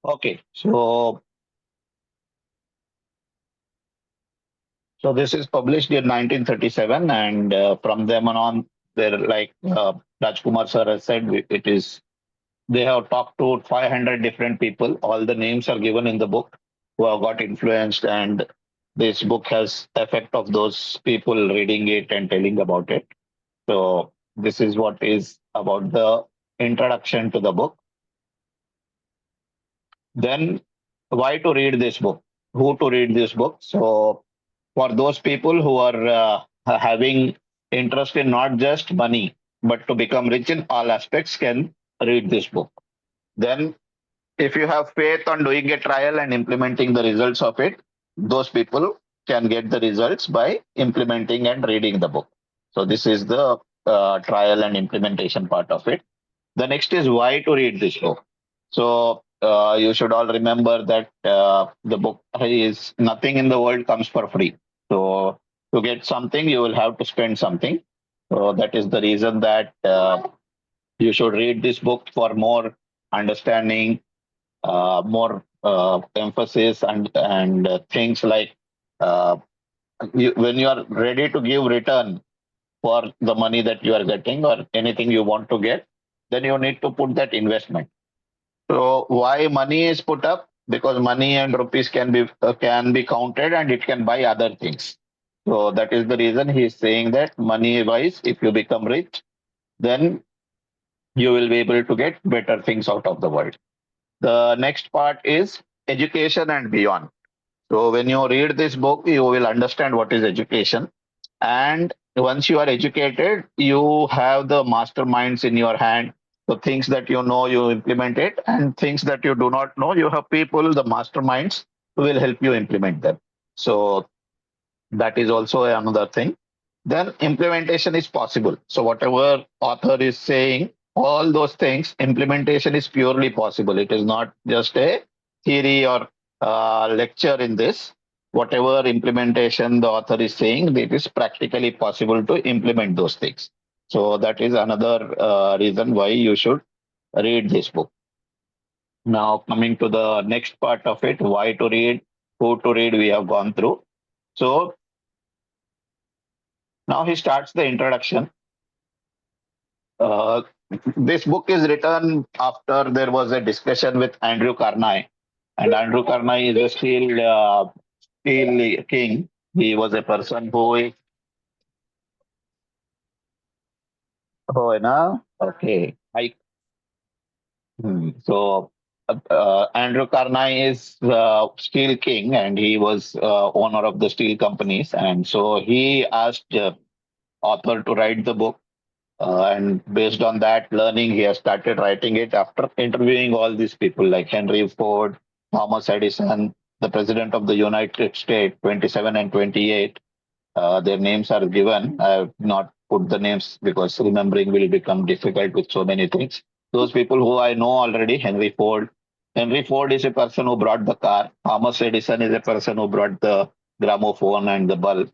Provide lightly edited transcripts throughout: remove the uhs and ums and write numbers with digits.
Okay, so this is published in 1937, and from then on, they're like Rajkumar sir has said, it is they have talked to 500 different people. All the names are given in the book who have got influenced, and this book has effect of those people reading it and telling about it. So this is what is about the introduction to the book. Then why to read this book? Who to read this book? So for those people who are having interest in not just money but to become rich in all aspects can read this book. Then if you have faith on doing a trial and implementing the results of it, those people can get the results by implementing and reading the book. So this is the trial and implementation part of it. The next is why to read this book. So you should all remember that the book is nothing in the world comes for free. So to get something, you will have to spend something. So that is the reason that you should read this book for more understanding, more emphasis, and things like uh, when you are ready to give return for the money that you are getting or anything you want to get, then you need to put that investment. So why money is put up? Because money and rupees can be counted and it can buy other things. So that is the reason he is saying that money wise, if you become rich, then you will be able to get better things out of the world. The next part is education and beyond. So when you read this book, you will understand what is education. And once you are educated, you have the masterminds in your hand. So things that you know, you implement it, and things that you do not know, you have people, the masterminds, who will help you implement them. So that is also another thing. Then implementation is possible. So whatever author is saying, all those things, implementation is purely possible. It is not just a theory or lecture in this. Whatever implementation the author is saying, it is practically possible to implement those things. So that is another reason why you should read this book. Now coming to the next part of it, why to read, who to read, we have gone through. So now he starts the introduction. Uh, this book is written after there was a discussion with Andrew Carnegie, and Andrew Carnegie is a steel king. He was a person who है ना? Okay. So Andrew Carnegie is steel king, and he was owner of the steel companies, and so he asked author to write the book. And based on that learning, he has started writing it after interviewing all these people like Henry Ford, Thomas Edison, the President of the United States, 27 and 28. Their names are given. I have not put the names because remembering will become difficult with so many things. Those people who I know already, Henry Ford. Henry Ford is a person who brought the car. Thomas Edison is a person who brought the gramophone and the bulb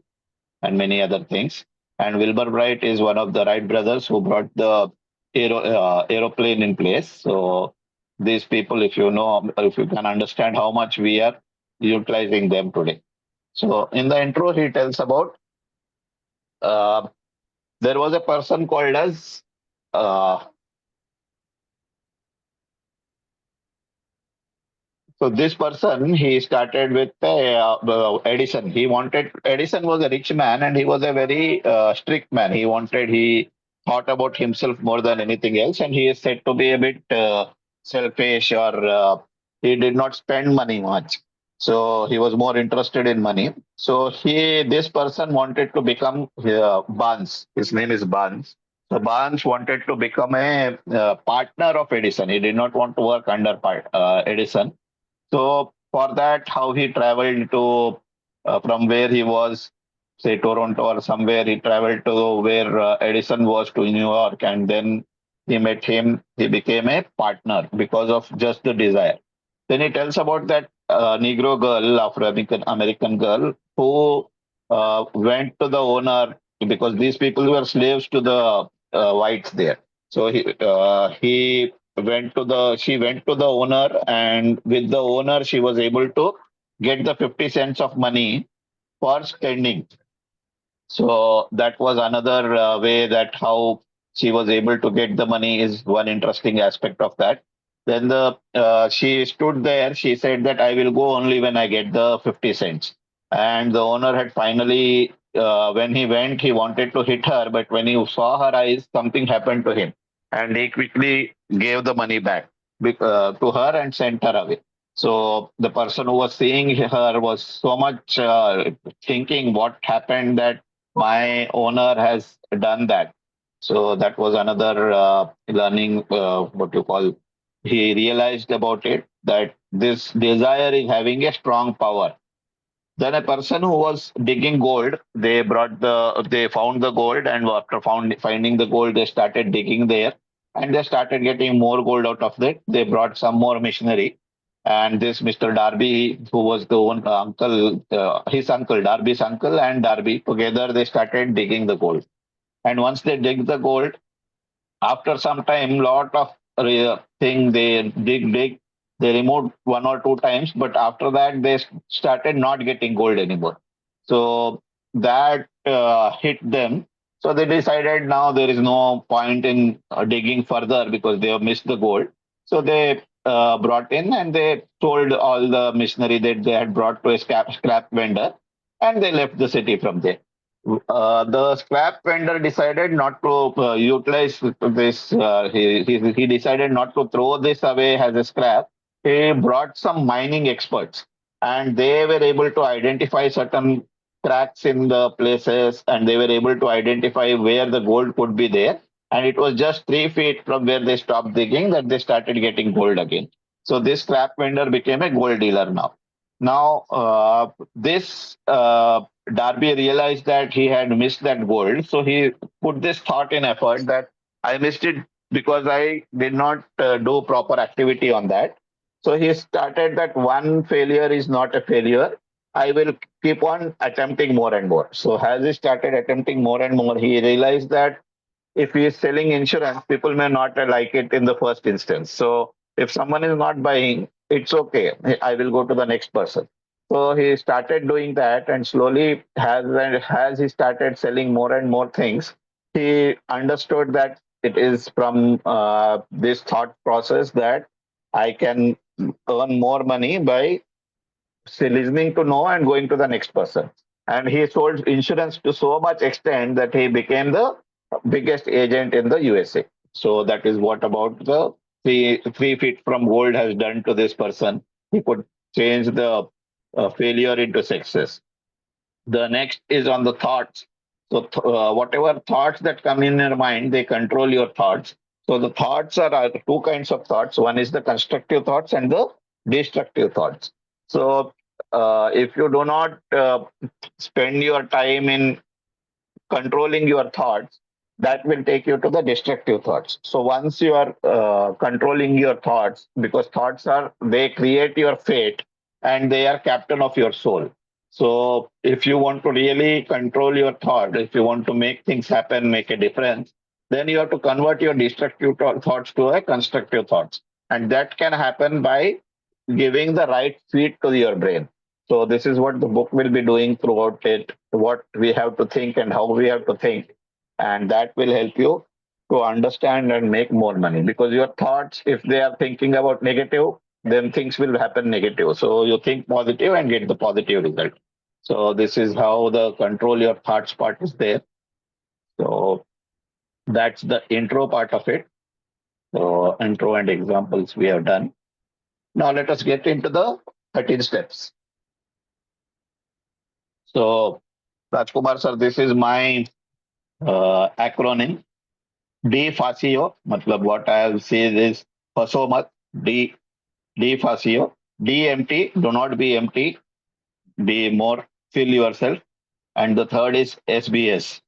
and many other things. And Wilbur Wright is one of the Wright brothers who brought the aeroplane in place. So these people, if you know, if you can understand how much we are utilizing them today. So in the intro, he tells about uh, there was a person called as uh, so this person he started with Edison. He wanted Edison was a rich man and he was a very strict man. He thought about himself more than anything else, and he is said to be a bit selfish or he did not spend money much. So he was more interested in money. So this person wanted to become Barnes. His name is Barnes. So Barnes wanted to become a partner of Edison. He did not want to work under Edison. So for that, how he traveled to from where he was, say Toronto or somewhere, he traveled to where Edison was to New York, and then he met him. He became a partner because of just the desire. Then he tells about that Negro girl, Afro American girl, who went to the owner because these people were slaves to the whites there. So he she went to the owner, and with the owner she was able to get the 50 cents of money for spending. So that was another way that how she was able to get the money is one interesting aspect of that. Then she stood there. She said that I will go only when I get the 50 cents. And the owner had finally, when he went, he wanted to hit her, but when he saw her eyes, something happened to him, and he quickly gave the money back to her and sent her away. So the person who was seeing her was so much thinking what happened, that my owner has done that. So that was another learning, what you call, he realized about it, that this desire is having a strong power. Then a person who was digging gold, they found the gold, and after finding the gold, they started digging there, and they started getting more gold out of it. They brought some more machinery, and this Mr. Darby, who was the uncle, his uncle, Darby's uncle, and Darby together, they started digging the gold. And once they dig the gold, after some time, lot of thing they dig, they removed one or two times, but after that they started not getting gold anymore. So that hit them. So they decided now there is no point in digging further because they have missed the gold. So they brought in and they sold all the machinery that they had brought to a scrap vendor, and they left the city from there. The scrap vendor decided not to utilize this. He decided not to throw this away as a scrap. He brought some mining experts, and they were able to identify certain cracks in the places, and they were able to identify where the gold could be there. And it was just 3 feet from where they stopped digging that they started getting gold again. So this scrap vendor became a gold dealer now. Now, this Darby realized that he had missed that gold. So he put this thought in effort that I missed it because I did not do proper activity on that. So he started that one failure is not a failure. I will keep on attempting more and more. So as he started attempting more and more, he realized that if he is selling insurance, people may not like it in the first instance. So if someone is not buying, it's okay. I will go to the next person. So he started doing that, and slowly, as he started selling more and more things, he understood that it is from this thought process that I can earn more money by listening to no and going to the next person. And he sold insurance to so much extent that he became the biggest agent in the USA. So that is what about the 3 feet from gold has done to this person. He could change the failure into success. The next is on the thoughts. So whatever thoughts that come in your mind, they control your thoughts. So the thoughts are two kinds of thoughts. One is the constructive thoughts and the destructive thoughts. So if you do not spend your time in controlling your thoughts, that will take you to the destructive thoughts. So once you are controlling your thoughts, because thoughts are, they create your fate, and they are captain of your soul. So if you want to really control your thought, if you want to make things happen, make a difference, then you have to convert your destructive thoughts to a constructive thoughts. And that can happen by giving the right feed to your brain. So this is what the book will be doing throughout it, what we have to think and how we have to think. And that will help you to understand and make more money, because your thoughts, if they are thinking about negative, then things will happen negative. So you think positive and get the positive result. So this is how the control your thoughts part is there. So that's the intro part of it. So intro and examples we have done. Now let us get into the 13 steps. So Rajkumar sir, this is my acronym. D Fascio, matlab what I have said is faso mat. D Fascio. D empty, do not be empty. Be more, fill yourself. And the third is SBS.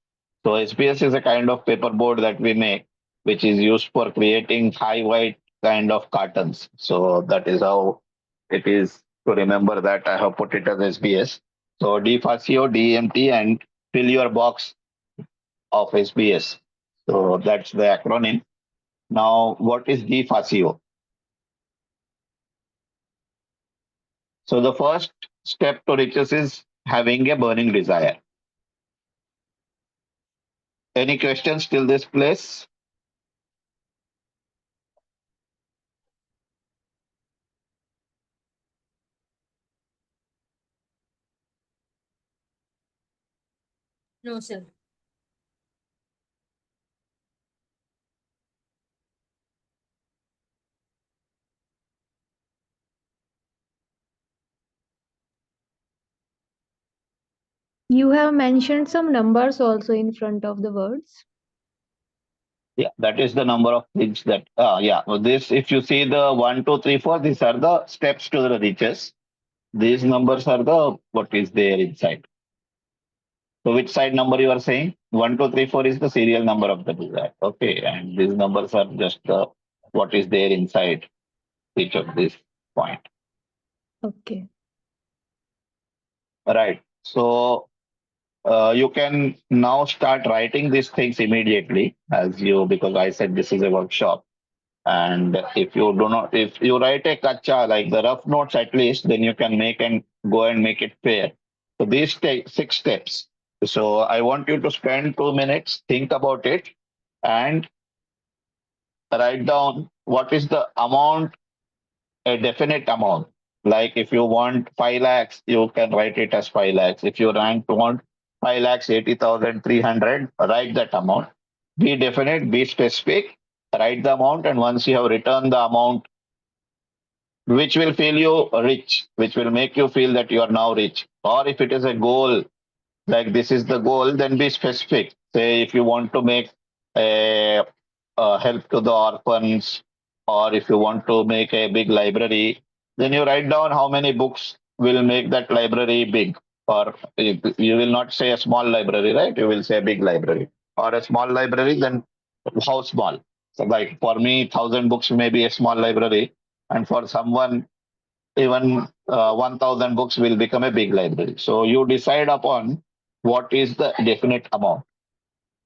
So SBS is a kind of paperboard that we make, which is used for creating high white kind of cartons. So that is how it is to remember that I have put it as SBS. So D Fascio, DMT, and fill your box of SBS. So that's the acronym. Now, what is the Fascio? So the first step to riches is having a burning desire. Any questions till this place? No, sir. You have mentioned some numbers also in front of the words. Yeah, that is the number of things that, yeah, this, if you see the 1, 2, 3, 4, these are the steps to the riches. These numbers are the what is there inside. So which side number you are saying? 1, 2, 3, 4 is the serial number of the desire. Okay, and these numbers are just the what is there inside each of this point. Okay. Right. So you can now start writing these things immediately, as you, because I said this is a workshop. And if you do not, if you write a kacha, like the rough notes at least, then you can make and go and make it fair. So these take 6 steps. So I want you to spend 2 minutes, think about it, and write down what is the amount, a definite amount. Like if you want 5 lakhs, you can write it as 5 lakhs. If you want 5 lakhs 80,300, write that amount. Be definite, be specific, write the amount, and once you have written the amount which will feel you rich, which will make you feel that you are now rich. Or if it is a goal, like this is the goal, then be specific. Say if you want to make a help to the orphans, or if you want to make a big library, then you write down how many books will make that library big. Or you will not say a small library, right? You will say a big library. Or a small library, then how small? So like for me, 1,000 books may be a small library, and for someone, even 1,000 books will become a big library. So you decide upon what is the definite amount.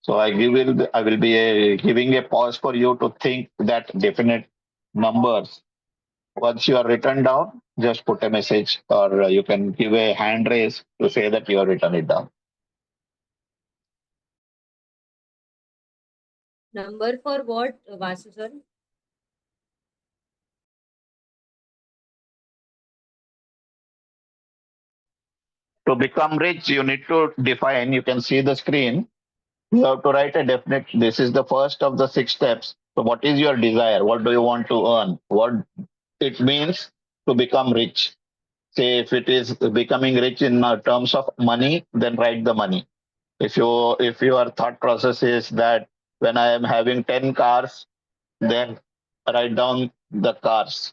So I will be giving a pause for you to think that definite numbers. Once you are written down, just put a message, or you can give a hand raise to say that you have written it down. Number for what, Vasu sir? To become rich, you need to define. You can see the screen. You have to write a definite. This is the first of the 6 steps. So, what is your desire? What do you want to earn? What it means to become rich. Say if it is becoming rich in terms of money, then write the money. If your thought process is that when I am having 10 cars, then write down the cars.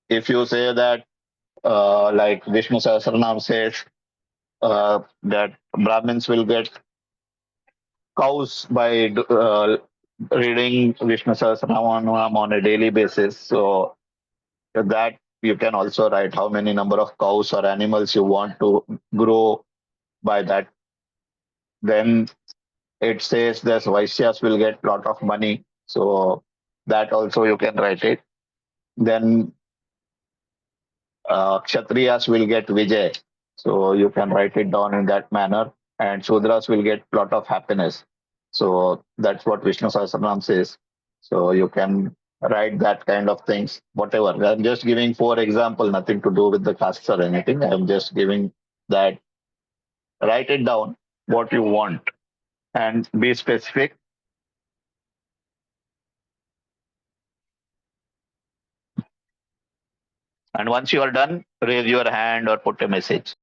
If you say that like Vishnu Sahasranam says that Brahmins will get cows by reading Vishnu Sahasranam on a daily basis. So that you can also write how many number of cows or animals you want to grow by that. Then it says that Vaishyas will get lot of money. So that also you can write it. Then Kshatriyas will get Vijay. So you can write it down in that manner. And Shudras will get lot of happiness. So that's what Vishnu Sahasranam says. So you can write that kind of things, whatever. I'm just giving 4 example, nothing to do with the castes or anything. I'm just giving that. Write it down what you want and be specific. And once you are done, raise your hand or put a message.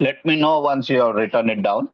Let me know once you have written it down.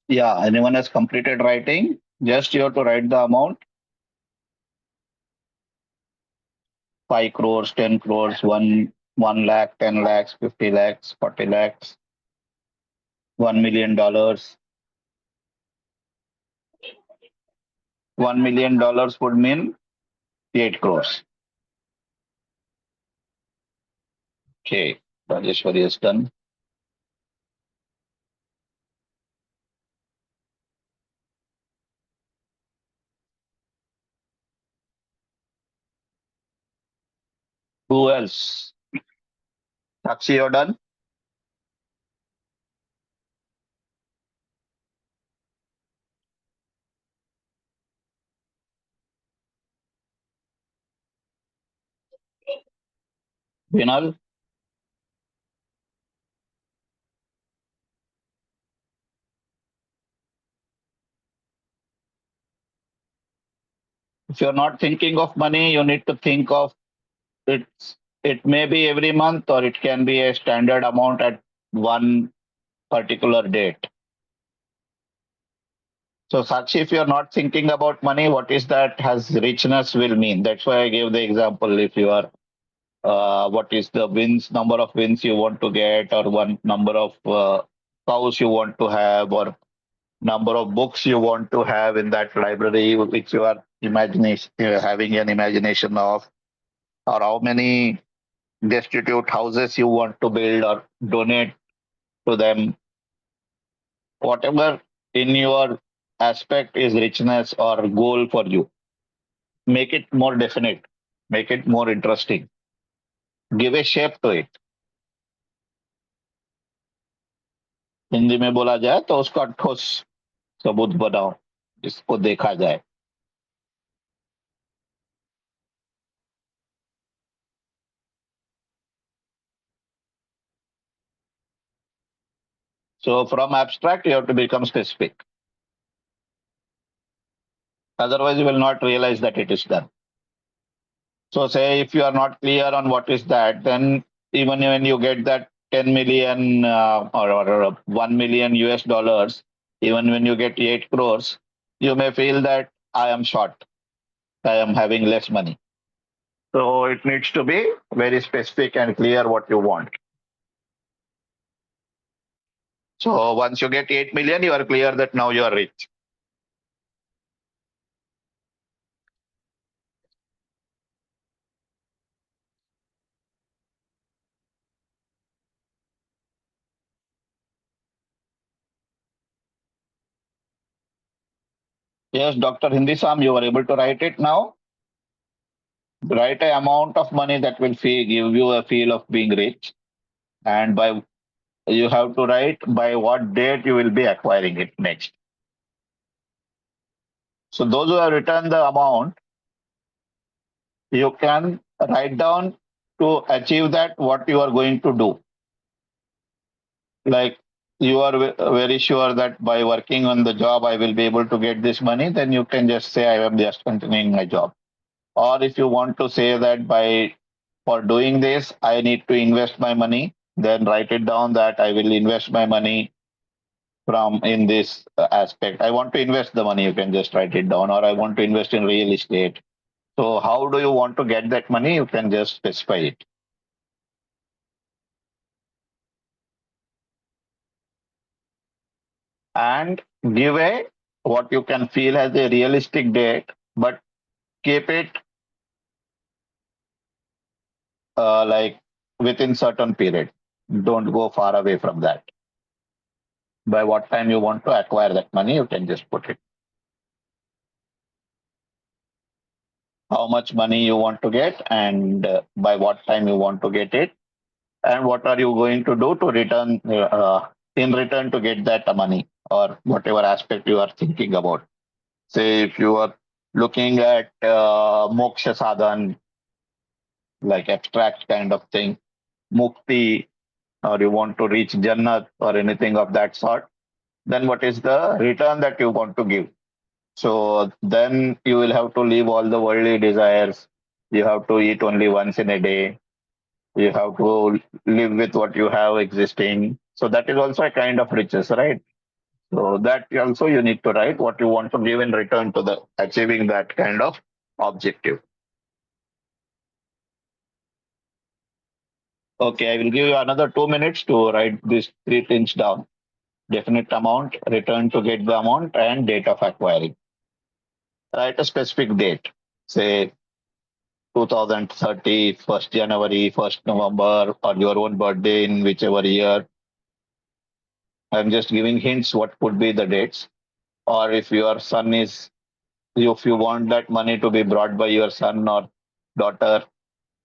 Yeah, anyone has completed writing? Just you have to write the amount. 5 crores, 10 crores, 1 lakh, 10 lakhs, 50 lakhs, 40 lakhs, $1 million. $1 million would mean 8 crores. Okay, Rajeshwari is done. Who else? Sakshi, you're done? Vinal? If you're not thinking of money, you need to think of it's it may be every month or it can be a standard amount at one particular date. So Sakshi, if you're not thinking about money, what is that has richness will mean? That's why I gave the example. If you are what is the wins number of wins you want to get, or one number of cows you want to have, or number of books you want to have in that library which you are imagination having an imagination of, or how many destitute houses you want to build or donate to them. Whatever in your aspect is richness or goal for you, make it more definite, make it more interesting, give a shape to it. Hindi में बोला जाए तो उसका ठोस सबूत बनाओ जिसको देखा जाए. So from abstract, you have to become specific. Otherwise, you will not realize that it is done. So say if you are not clear on what is that, then even when you get that 10 million or 1 million US dollars, even when you get 8 crores, you may feel that I am short. I am having less money. So it needs to be very specific and clear what you want. So once you get 8 million, you are clear that now you are rich. Yes, Dr. Hindisam, you are able to write it now. Write a amount of money that will give you a feel of being rich. And by you have to write by what date you will be acquiring it next. So those who have written the amount, you can write down to achieve that what you are going to do. Like you are very sure that by working on the job, I will be able to get this money, then you can just say, I am just continuing my job. Or if you want to say that for doing this, I need to invest my money, then write it down that I will invest my money from in this aspect. I want to invest the money, you can just write it down, or I want to invest in real estate. So how do you want to get that money? You can just specify it. And give a what you can feel as a realistic date, but keep it like within certain period. Don't go far away from that. By what time you want to acquire that money, you can just put it. How much money you want to get and by what time you want to get it, and what are you going to do to return in return to get that money or whatever aspect you are thinking about. Say if you are looking at moksha sadhan, like abstract kind of thing, mukti, or you want to reach jannat or anything of that sort, then what is the return that you want to give? So then you will have to leave all the worldly desires. You have to eat only once in a day. You have to live with what you have existing. So that is also a kind of riches, right? So that also you need to write what you want to give in return to the achieving that kind of objective. Okay, I will give you another 2 minutes to write these three things down. Definite amount, return to get the amount, and date of acquiring. Write a specific date. Say 2030, 1st January, 1st November, or your own birthday in whichever year. I'm just giving hints what could be the dates. Or if your son is, if you want that money to be brought by your son or daughter,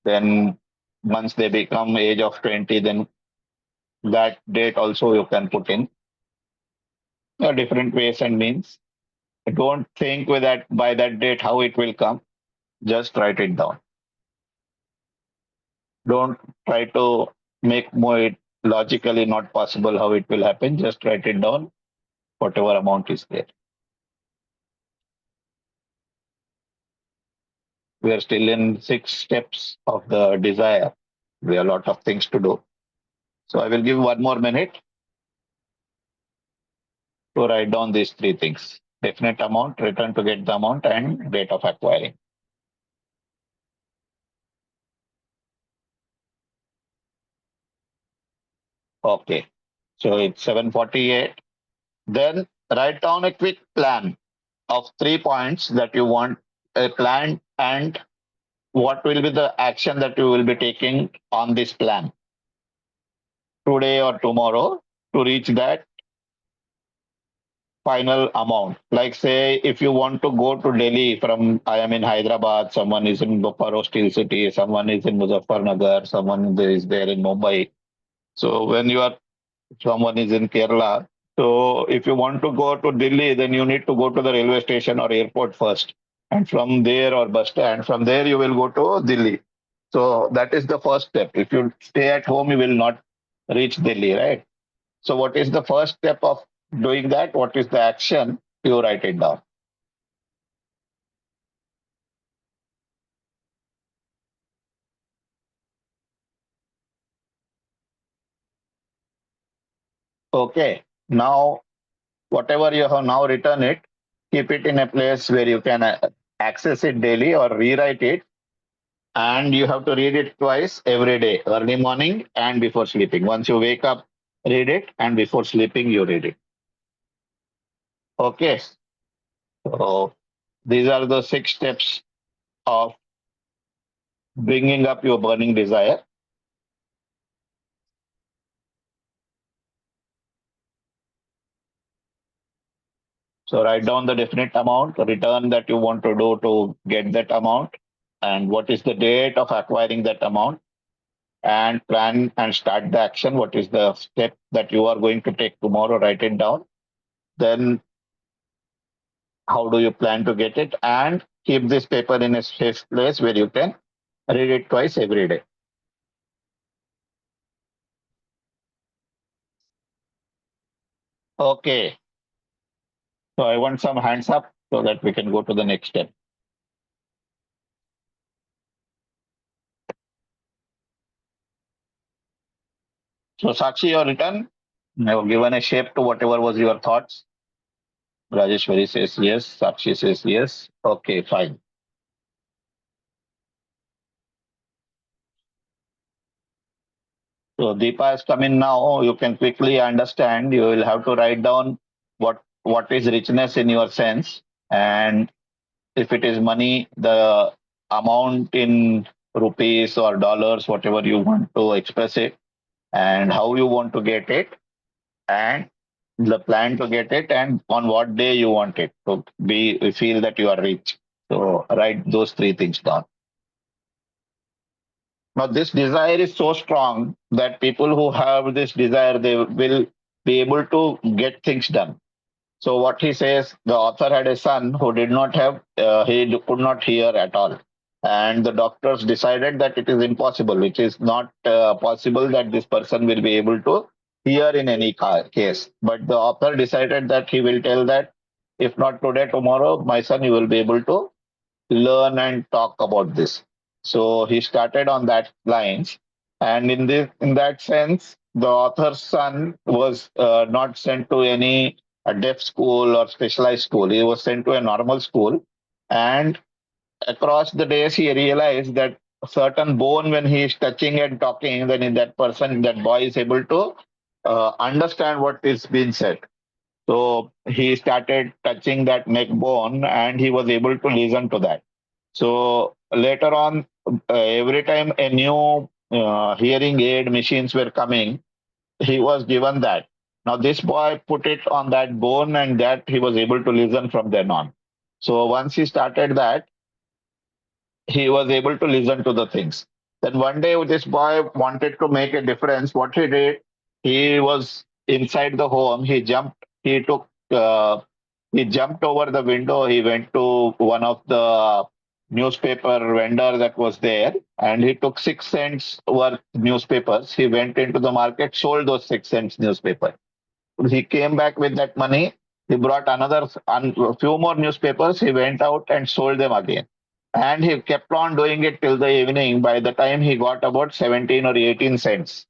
then once they become age of 20, then that date also you can put in different ways and means. Don't think with that by that date how it will come. Just write it down. Don't try to make more it logically not possible how it will happen. Just write it down, whatever amount is there. We are still in 6 steps of the desire. We have a lot of things to do. So I will give 1 more minute to write down these three things. Definite amount, return to get the amount, and date of acquiring. Okay. So it's 7:48. Then write down a quick plan of 3 points that you want a plan and what will be the action that you will be taking on this plan today or tomorrow to reach that final amount. Like say, if you want to go to Delhi from, I am in Hyderabad, someone is in Boparo Steel City, someone is in Muzaffarnagar, someone is there in Mumbai. So when you are, someone is in Kerala. So if you want to go to Delhi, then you need to go to the railway station or airport first. And from there or bus stand, from there you will go to Delhi. So that is the first step. If you stay at home, you will not reach Delhi, right? So what is the first step of doing that? What is the action? You write it down. Okay. Now, whatever you have now written it, keep it in a place where you can access it daily or rewrite it. And you have to read it twice every day, early morning and before sleeping. Once you wake up, read it, and before sleeping, you read it. Okay. So these are the 6 steps of bringing up your burning desire. So write down the definite amount, return that you want to do to get that amount, and what is the date of acquiring that amount, and plan and start the action. What is the step that you are going to take tomorrow? Write it down. Then how do you plan to get it? And keep this paper in a safe place where you can read it twice every day. Okay. So I want some hands up so that we can go to the next step. So Sakshi, you're written. I've given a shape to whatever was your thoughts. Rajeshwari says yes. Sakshi says yes. Okay, fine. So Deepa has come in now. You can quickly understand. You will have to write down what is richness in your sense, and if it is money, the amount in rupees or dollars, whatever you want to express it, and how you want to get it, and the plan to get it, and on what day you want it to be feel that you are rich. So write those 3 things down. Now this desire is so strong that people who have this desire, they will be able to get things done. So what he says, the author had a son who did not have, could not hear at all. And the doctors decided that it is impossible. It is not possible that this person will be able to hear in any case. But the author decided that he will tell that if not today, tomorrow, my son, you will be able to learn and talk about this. So he started on that lines. And in that sense, the author's son was not sent to any deaf school or specialized school. He was sent to a normal school. And across the days, he realized that a certain bone, when he is touching and talking, then in that person, that boy is able to understand what is being said. So he started touching that neck bone and he was able to listen to that. So later on, every time a new hearing aid machines were coming, he was given that. Now this boy put it on that bone and that he was able to listen from then on. So once he started that, he was able to listen to the things. Then one day this boy wanted to make a difference. What he did, he was inside the home. He jumped over the window. He went to one of the newspaper vendor that was there, and he took 6 cents worth newspapers. He went into the market, sold those 6 cents newspaper. He came back with that money. He brought another few more newspapers. He went out and sold them again. And he kept on doing it till the evening. By the time he got about 17 or 18 cents.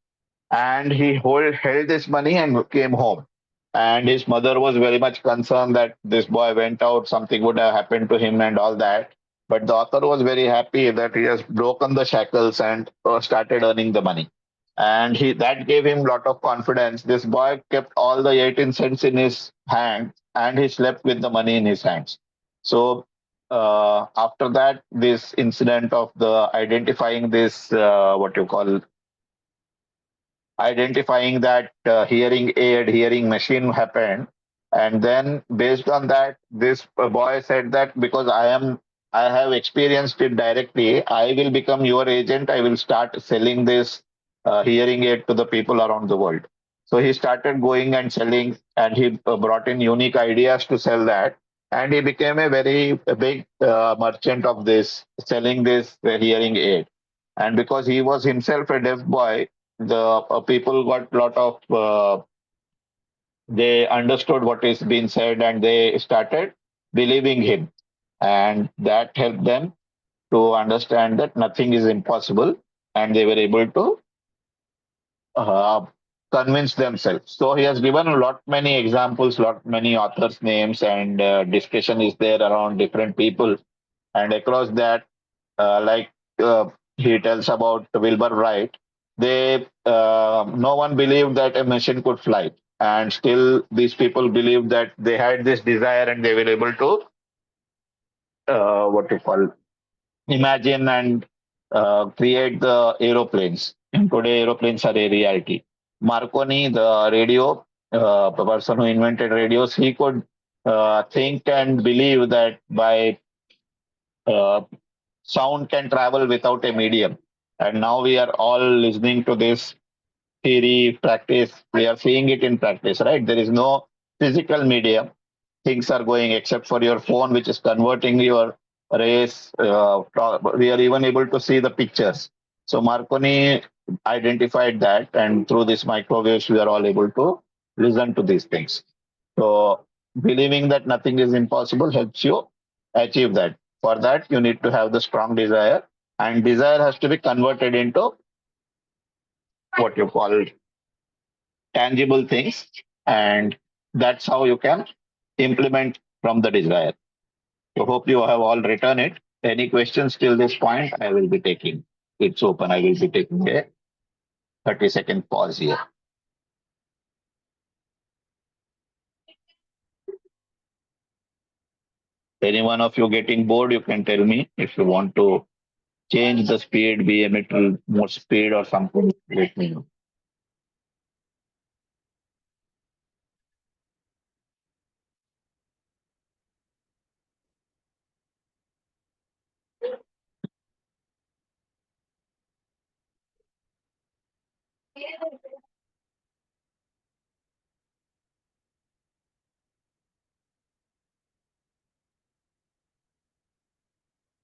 And he held this money and came home. And his mother was very much concerned that this boy went out, something would have happened to him and all that. But the author was very happy that he has broken the shackles and started earning the money. And that gave him a lot of confidence. This boy kept all the 18 cents in his hand and he slept with the money in his hands. So after that, this incident of the identifying this, what you call, identifying that hearing aid, hearing machine happened. And then based on that, this boy said that because I have experienced it directly, I will become your agent. I will start selling this hearing aid to the people around the world. So he started going and selling, and he brought in unique ideas to sell that. And he became a big merchant of this, selling this hearing aid. And because he was himself a deaf boy, the people got a lot of they understood what is being said and they started believing him, and that helped them to understand that nothing is impossible, and they were able to uh, convince themselves. So he has given a lot many examples, lot many authors' names, and discussion is there around different people. And across that, like he tells about Wilbur Wright, they no one believed that a machine could fly, and still these people believed that they had this desire and they were able to what you call imagine and create the aeroplanes. And today, aeroplanes are a reality. Marconi, the radio, the person who invented radios, he could think and believe that by uh, sound can travel without a medium. And now we are all listening to this theory, practice. We are seeing it in practice, right? There is no physical medium. Things are going except for your phone, which is converting your rays. We are even able to see the pictures. So Marconi identified that, and through this microwaves, we are all able to listen to these things. So believing that nothing is impossible helps you achieve that. For that, you need to have the strong desire, and desire has to be converted into what you call tangible things, and that's how you can implement from the desire. So hope you have all written it. Any questions till this point? I will be taking. It's open. I will be taking a 30-second pause here. Any one of you getting bored, you can tell me. If you want to change the speed, be a little more speed or something, let me know.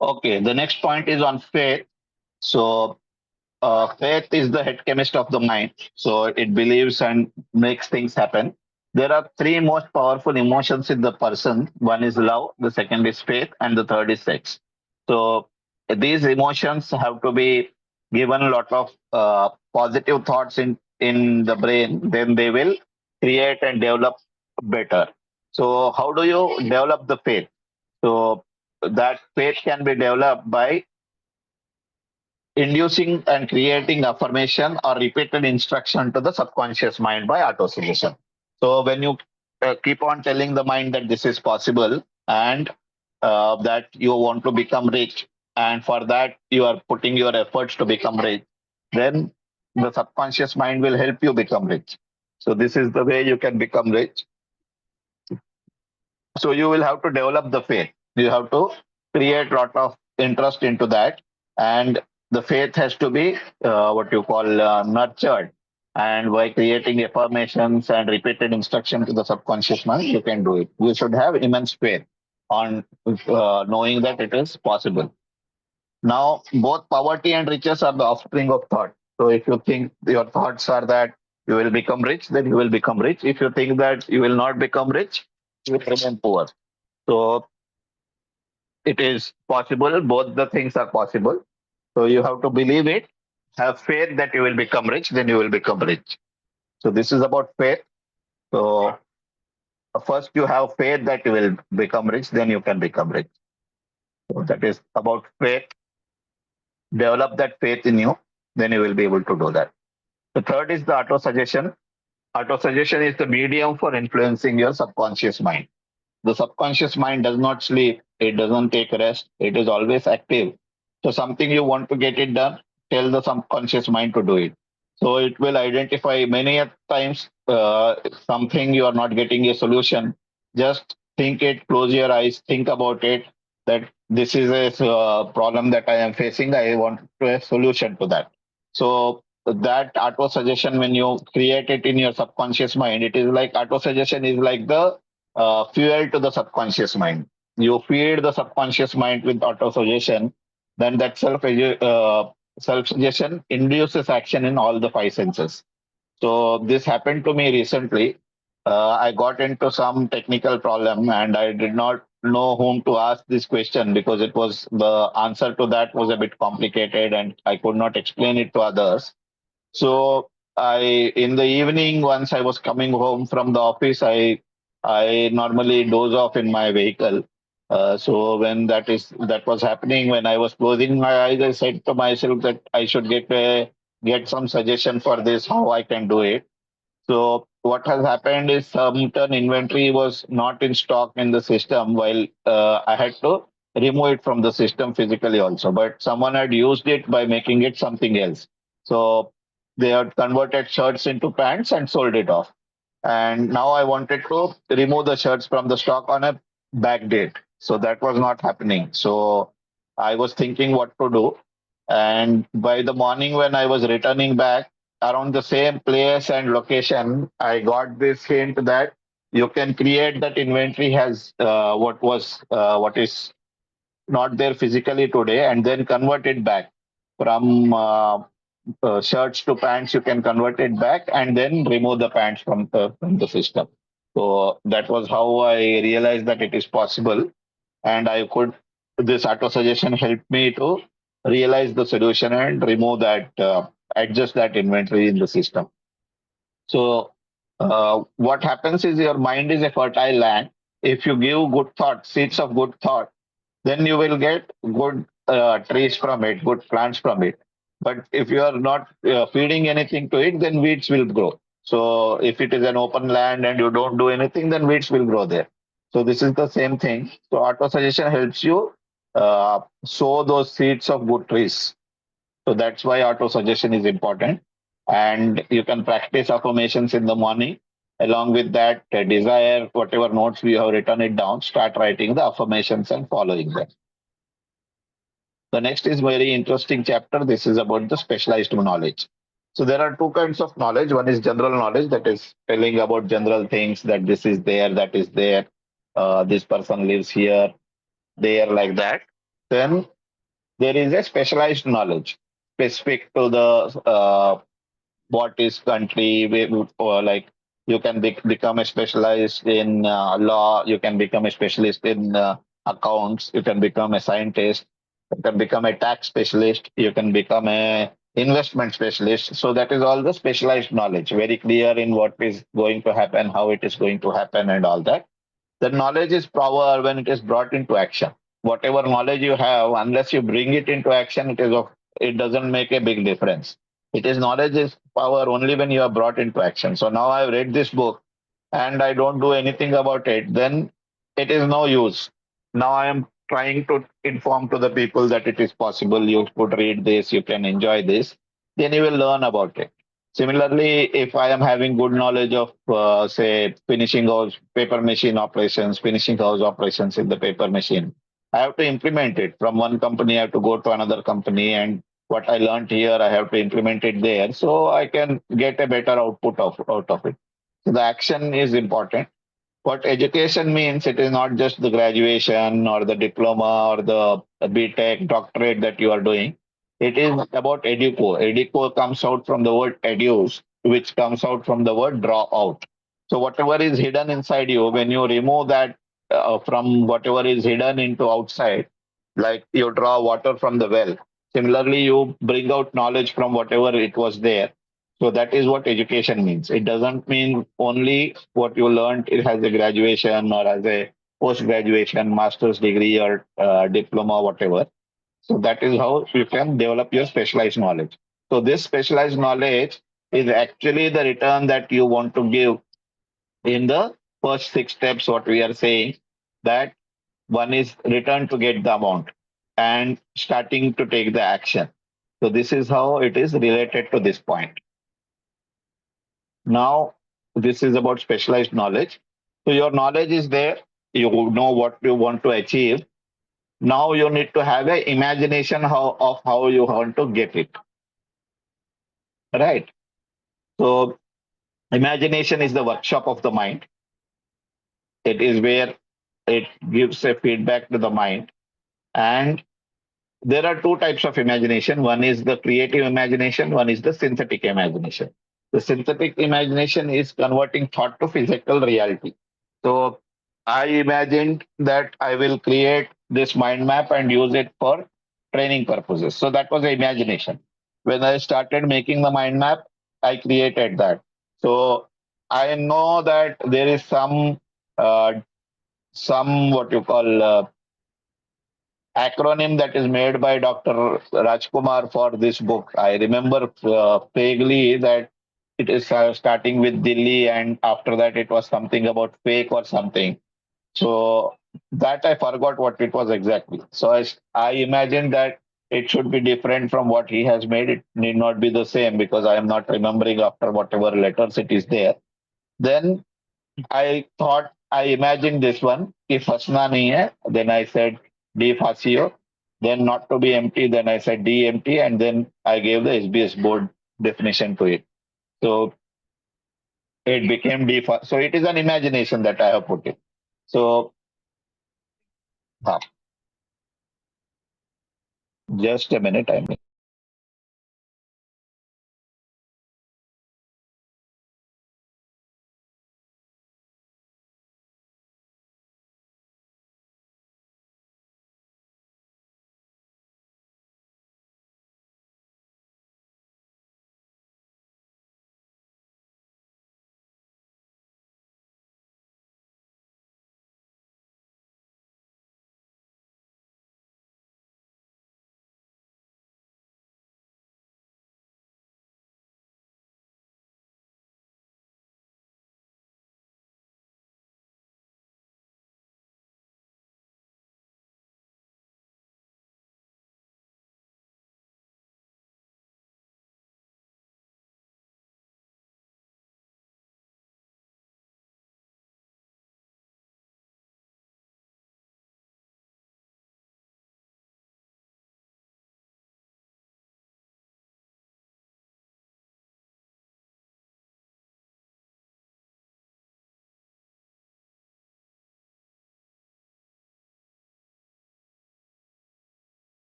Okay, the next point is on faith. So faith is the head chemist of the mind. So it believes and makes things happen. There are three most powerful emotions in the person. One is love, the second is faith, and the third is sex. So these emotions have to be given a lot of positive thoughts in the brain. Then they will create and develop better. So how do you develop the faith? So that faith can be developed by inducing and creating affirmation or repeated instruction to the subconscious mind by autosuggestion. So when you keep on telling the mind that this is possible and that you want to become rich, and for that you are putting your efforts to become rich, then the subconscious mind will help you become rich. So this is the way you can become rich. So you will have to develop the faith. You have to create a lot of interest into that, and the faith has to be what you call nurtured. And by creating affirmations and repeated instruction to the subconscious mind, you can do it. You should have immense faith on knowing that it is possible. Now, both poverty and riches are the offspring of thought. So if you think your thoughts are that you will become rich, then you will become rich. If you think that you will not become rich, you will remain poor. So it is possible. Both the things are possible. So you have to believe it, have faith that you will become rich, then you will become rich. So this is about faith. So first you have faith that you will become rich, then you can become rich. So that is about faith. Develop that faith in you, then you will be able to do that. The third is the auto suggestion. Auto suggestion is the medium for influencing your subconscious mind. The subconscious mind does not sleep. It doesn't take rest. It is always active. So something you want to get it done, tell the subconscious mind to do it. So it will identify many a times something you are not getting a solution. Just think it, close your eyes, think about it, that this is a problem that I am facing. I want a solution to that. So that auto suggestion, when you create it in your subconscious mind, it is like auto suggestion is like the fuel to the subconscious mind. You feed the subconscious mind with auto suggestion, then that self suggestion induces action in all the five senses. So this happened to me recently. I got into some technical problem and I did not know whom to ask this question because it was the answer to that was a bit complicated and I could not explain it to others. So in the evening, once I was coming home from the office, I normally doze off in my vehicle. So when that was happening, when I was closing my eyes, I said to myself that I should get some suggestion for this, how I can do it. So what has happened is some turn inventory was not in stock in the system while I had to remove it from the system physically also. But someone had used it by making it something else. So they had converted shirts into pants and sold it off. And now I wanted to remove the shirts from the stock on a back date. So that was not happening. So I was thinking what to do. And by the morning when I was returning back, around the same place and location, I got this hint that you can create that inventory has what is not there physically today, and then convert it back from shirts to pants. You can convert it back and then remove the pants from the system. So that was how I realized that it is possible, and I could. This auto suggestion helped me to realize the solution and remove that, adjust that inventory in the system. So, what happens is your mind is a fertile land. If you give good thought, seeds of good thought, then you will get good trees from it, good plants from it. But if you are not feeding anything to it, then weeds will grow. So, if it is an open land and you don't do anything, then weeds will grow there. So, this is the same thing. So, auto suggestion helps you sow those seeds of good trees. So that's why auto suggestion is important. And you can practice affirmations in the morning. Along with that, desire whatever notes we have written it down, start writing the affirmations and following them. The next is very interesting chapter. This is about the specialized knowledge. So there are two kinds of knowledge. One is general knowledge, that is telling about general things, that this is there, that is there. This person lives here, there, like that. Then there is a specialized knowledge specific to the what is country, or like you can become a specialist in law, you can become a specialist in accounts, you can become a scientist, you can become a tax specialist, you can become a investment specialist. So that is all the specialized knowledge, very clear in what is going to happen, how it is going to happen, and all that. The knowledge is power when it is brought into action. Whatever knowledge you have, unless you bring it into action, it doesn't make a big difference. It is knowledge is power only when you are brought into action. So now I've read this book and I don't do anything about it, then it is no use. Now I am trying to inform to the people that it is possible. You could read this, you can enjoy this, then you will learn about it. Similarly, if I am having good knowledge of, say, finishing house paper machine operations, finishing house operations in the paper machine, I have to implement it from one company. I have to go to another company, and what I learned here, I have to implement it there, so I can get a better output out of it. So the action is important. What education means, it is not just the graduation or the diploma or the BTech doctorate that you are doing. It is about educo. Educo comes out from the word educe, which comes out from the word draw out. So whatever is hidden inside you, when you remove that from whatever is hidden into outside, like you draw water from the well. Similarly, you bring out knowledge from whatever it was there. So that is what education means. It doesn't mean only what you learned it has a graduation or as a post graduation, master's degree or diploma, whatever. So that is how you can develop your specialized knowledge. So this specialized knowledge is actually the return that you want to give in the first six steps. What we are saying, that one is return to get the amount and starting to take the action. So this is how it is related to this point. Now, this is about specialized knowledge. So your knowledge is there. You know what you want to achieve. Now you need to have an imagination of how you want to get it. Right. So imagination is the workshop of the mind. It is where it gives a feedback to the mind. And there are two types of imagination. One is the creative imagination, one is the synthetic imagination. The synthetic imagination is converting thought to physical reality. So I imagined that I will create this mind map and use it for training purposes. So that was the imagination. When I started making the mind map, I created that. So I know that there is uh, some what you call acronym that is made by Dr. Rajkumar for this book. I remember vaguely that it is starting with Delhi, and after that it was something about fake or something. So that I forgot what it was exactly. So I imagine that it should be different from what he has made. It need not be the same because I am not remembering after whatever letters it is there. Then I thought I imagined this one. If Hasna nahi hai, then I said D Fasio. Then not to be empty, then I said D empty, and then I gave the SBS board definition to it. So it became D. So it is an imagination that I have put it. So just a minute, I mean.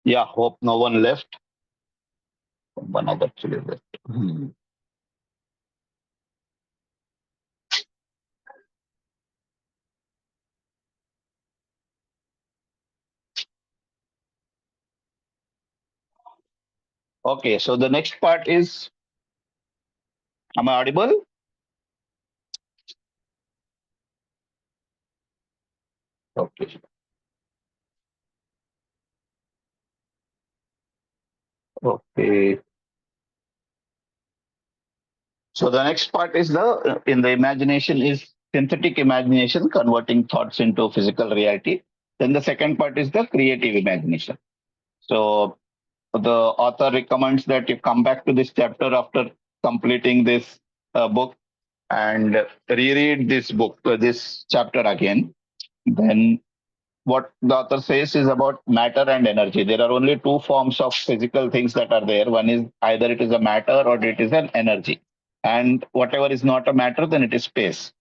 Yeah, hope no one left. One has actually left. Okay, so the next part is, am I audible? Okay. Okay. So the next part is the in the imagination is synthetic imagination, converting thoughts into physical reality. Then the second part is the creative imagination. So the author recommends that you come back to this chapter after completing this book and reread this book, this chapter again. Then what the author says is about matter and energy. There are only two forms of physical things that are there. One is either it is a matter or it is an energy. And whatever is not a matter, then it is space.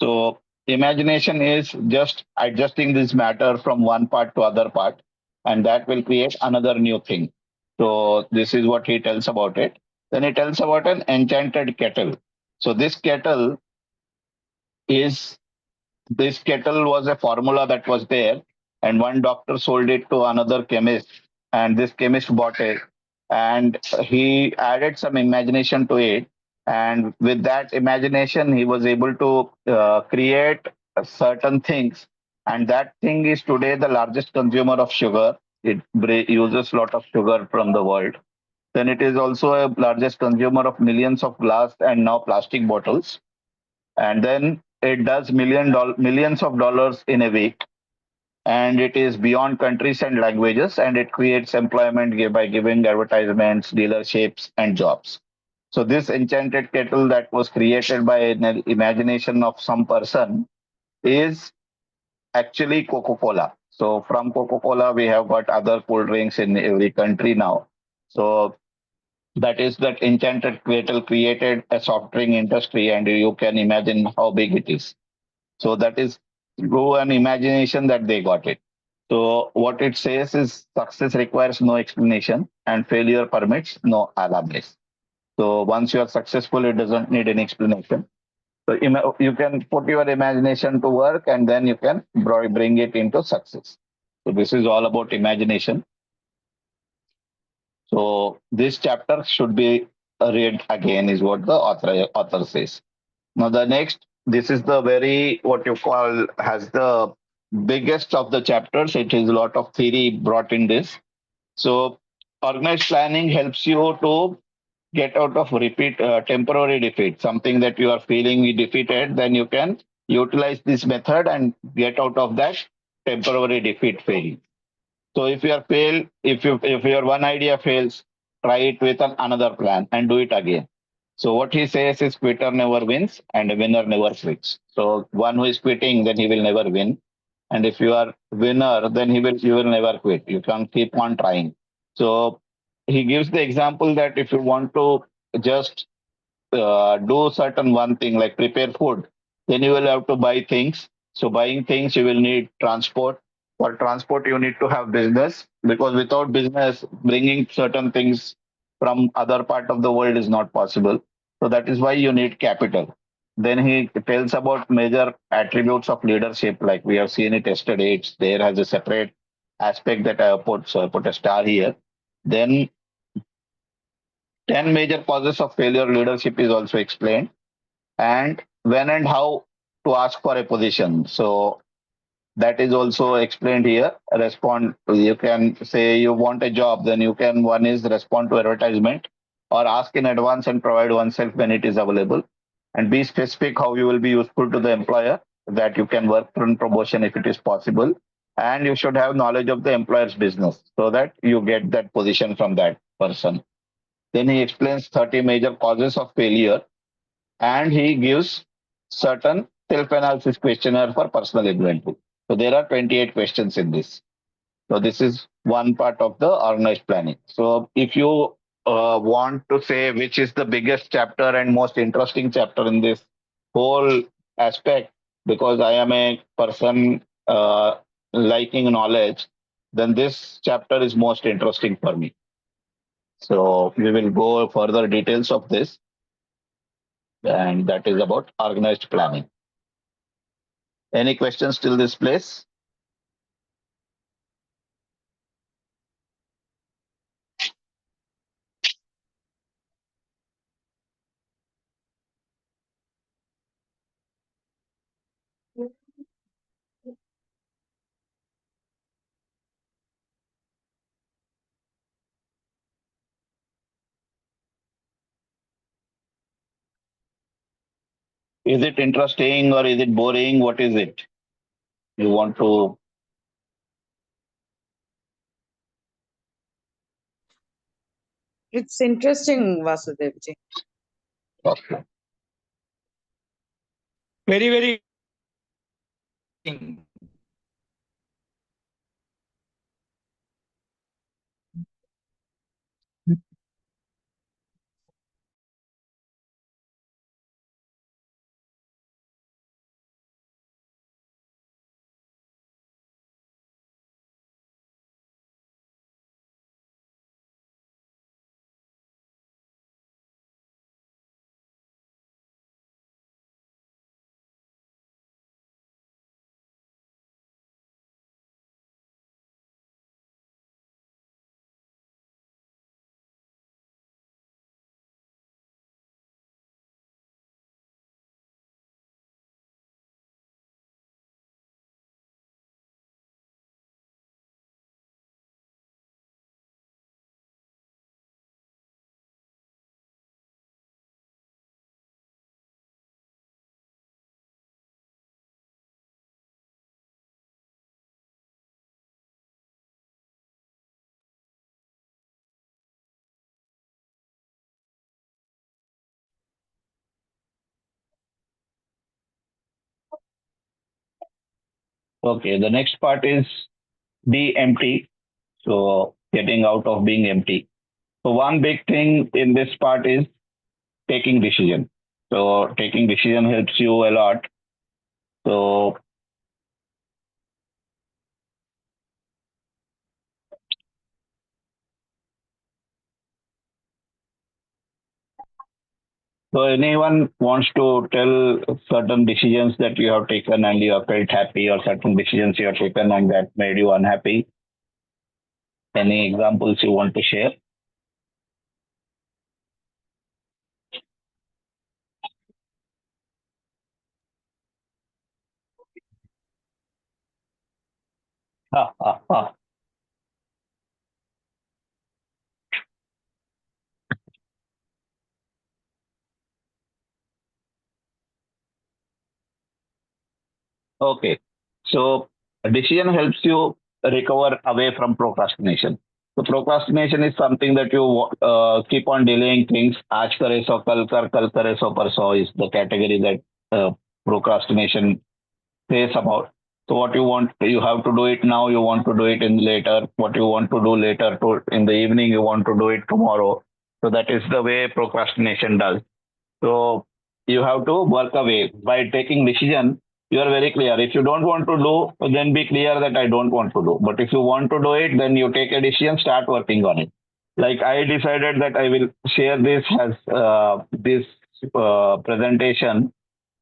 So imagination is just adjusting this matter from one part to other part, and that will create another new thing. So this is what he tells about it. Then he tells about an enchanted kettle. So is this kettle was a formula that was there, and one doctor sold it to another chemist, and this chemist bought it, and he added some imagination to it, and with that imagination he was able to create certain things, and that thing is today the largest consumer of sugar. It uses a lot of sugar from the world. Then it is also a largest consumer of millions of glass and now plastic bottles, and then it does millions of dollars in a week, and it is beyond countries and languages, and it creates employment by giving advertisements, dealerships, and jobs. So this enchanted kettle that was created by an imagination of some person is actually Coca-Cola. So from Coca-Cola we have got other cold drinks in every country now. So that is that enchanted kettle created a soft drink industry, and you can imagine how big it is. So that is through an imagination that they got it. So what it says is success requires no explanation and failure permits no alarms. So once you are successful, it doesn't need any explanation. So you can put your imagination to work and then you can bring it into success. So this is all about imagination. So this chapter should be read again is what the author says. Now the next, this is the very what you call has the biggest of the chapters. It is a lot of theory brought in this. So organized planning helps you to get out of temporary defeat, something that you are feeling defeated, then you can utilize this method and get out of that temporary defeat feeling. So if your one idea fails, try it with another plan and do it again. So what he says is quitter never wins and a winner never quits. So one who is quitting, then he will never win. And if you are winner, then you will never quit. You can keep on trying. So he gives the example that if you want to just do certain one thing like prepare food, then you will have to buy things. So buying things, you will need transport. For transport, you need to have business because without business, bringing certain things from other part of the world is not possible. So that is why you need capital. Then he tells about major attributes of leadership, like we have seen it yesterday. It's there has a separate aspect that I put, so I put a star here. Then 10 major causes of failure leadership is also explained, and when and how to ask for a position. So that is also explained here. Respond, you can say you want a job, then you can, one is respond to advertisement or ask in advance and provide oneself when it is available. And be specific how you will be useful to the employer, that you can work through promotion if it is possible. And you should have knowledge of the employer's business so that you get that position from that person. Then he explains 30 major causes of failure, and he gives certain self-analysis questionnaire for personal inventory. So there are 28 questions in this. So this is one part of the organized planning. So if you want to say which is the biggest chapter and most interesting chapter in this whole aspect, because I am a person liking knowledge, then this chapter is most interesting for me. So we will go further details of this, and that is about organized planning. Any questions till this place? Is it interesting or is it boring? What is it? You want to? It's interesting, Vasudevji. Okay. Very, very. Okay. The next part is be empty. So getting out of being empty. So one big thing in this part is taking decision. So taking decision helps you a lot. So anyone wants to tell certain decisions that you have taken and you have felt happy, or certain decisions you have taken and that made you unhappy? Any examples you want to share? Ha, ha, ha. Okay. So a decision helps you recover away from procrastination. So procrastination is something that you keep on delaying things. आज करे सो कल करे सो परसों is the category that procrastination says about. So what you want, you have to do it now. You want to do it in later. What you want to do later, to in the evening, you want to do it tomorrow. So that is the way procrastination does. So you have to work away by taking decision. You are very clear. If you don't want to do, then be clear that I don't want to do. But if you want to do it, then you take a decision, start working on it. Like I decided that I will share this as this presentation.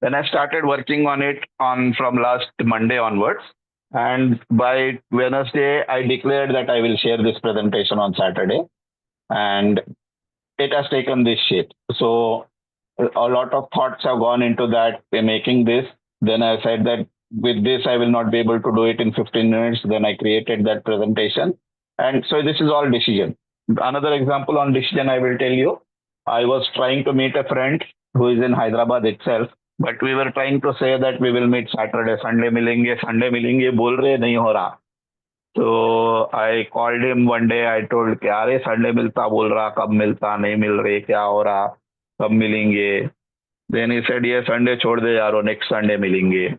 Then I started working on it on from last Monday onwards. And by Wednesday, I declared that I will share this presentation on Saturday. And it has taken this shape. So a lot of thoughts have gone into that in making this. Then I said that with this, I will not be able to do it in 15 minutes. Then I created that presentation. And so this is all decision. Another example on decision I will tell you. I was trying to meet a friend who is in Hyderabad itself, but we were trying to say that we will meet Saturday, Sunday मिलेंगे बोल रहे नहीं हो रहा. So I called him one day. I told कि अरे Sunday मिलता बोल रहा, कब मिलता, नहीं मिल रहे, क्या हो रहा, कब मिलेंगे. Then he said, ये संडे छोड़ दे यारो, next Sunday मिलेंगे.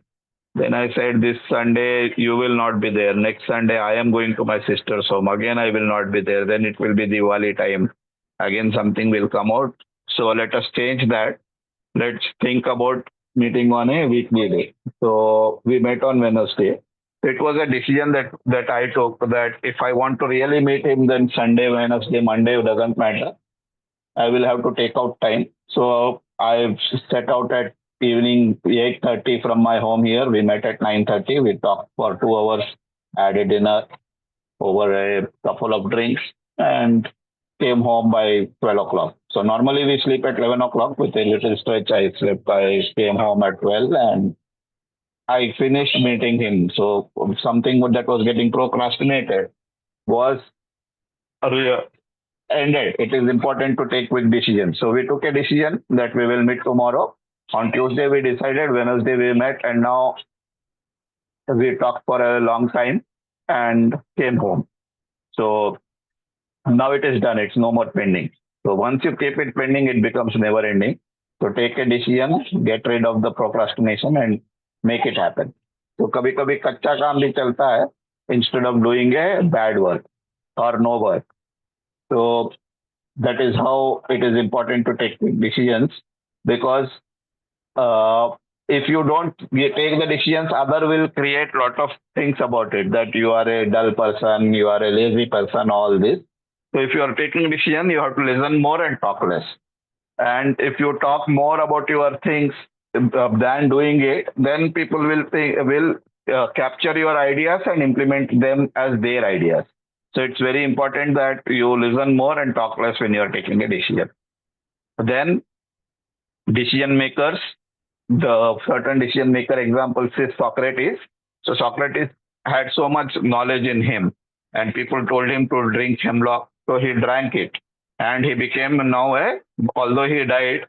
Then I said, this Sunday you will not be there. Next Sunday I am going to my sister's home. Again I will not be there. Then it will be Diwali time. Again something will come out. So let us change that. Let's think about meeting on a weekly day. So we met on Wednesday. it was a decision that I took that if I want to really meet him, then Sunday, Wednesday, Monday doesn't matter. I will have to take out time. So I set out at evening 8:30 from my home here. We met at 9:30. We talked for 2 hours, had a dinner over a couple of drinks, and came home by 12 o'clock. So normally we sleep at 11 o'clock. With a little stretch, I came home at 12 and I finished meeting him. So something that was getting procrastinated was ended. It is important to take quick decisions. So we took a decision that we will meet tomorrow. On Tuesday, we decided, Wednesday, we met, and now we talked for a long time and came home. So now it is done. It's no more pending. So once you keep it pending, it becomes never ending. So take a decision, get rid of the procrastination and make it happen. So कभी कभी कच्चा काम भी चलता है instead of doing a bad work or no work. So that is how it is important to take decisions, because if you don't take the decisions, other will create lot of things about it, that you are a dull person, you are a lazy person, all this. So if you are taking decision, you have to listen more and talk less. And if you talk more about your things than doing it, then people will capture your ideas and implement them as their ideas. So it's very important that you listen more and talk less when you are taking a decision. Then decision makers, the certain decision maker example is Socrates. So Socrates had so much knowledge in him, and people told him to drink hemlock, so he drank it, and he became now although he died,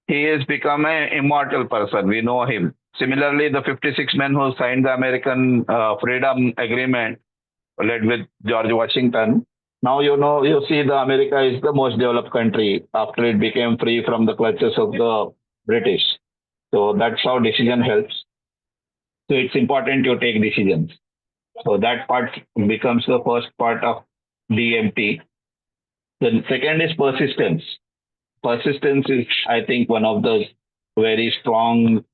he has become an immortal person. We know him. Similarly, the 56 men who signed the American Freedom Agreement, led with George Washington. Now you see the America is the most developed country after it became free from the clutches of the British. So that's how decision helps. So it's important to take decisions. So that part becomes the first part of DMT. The second is persistence. Persistence is, I think, one of the very strong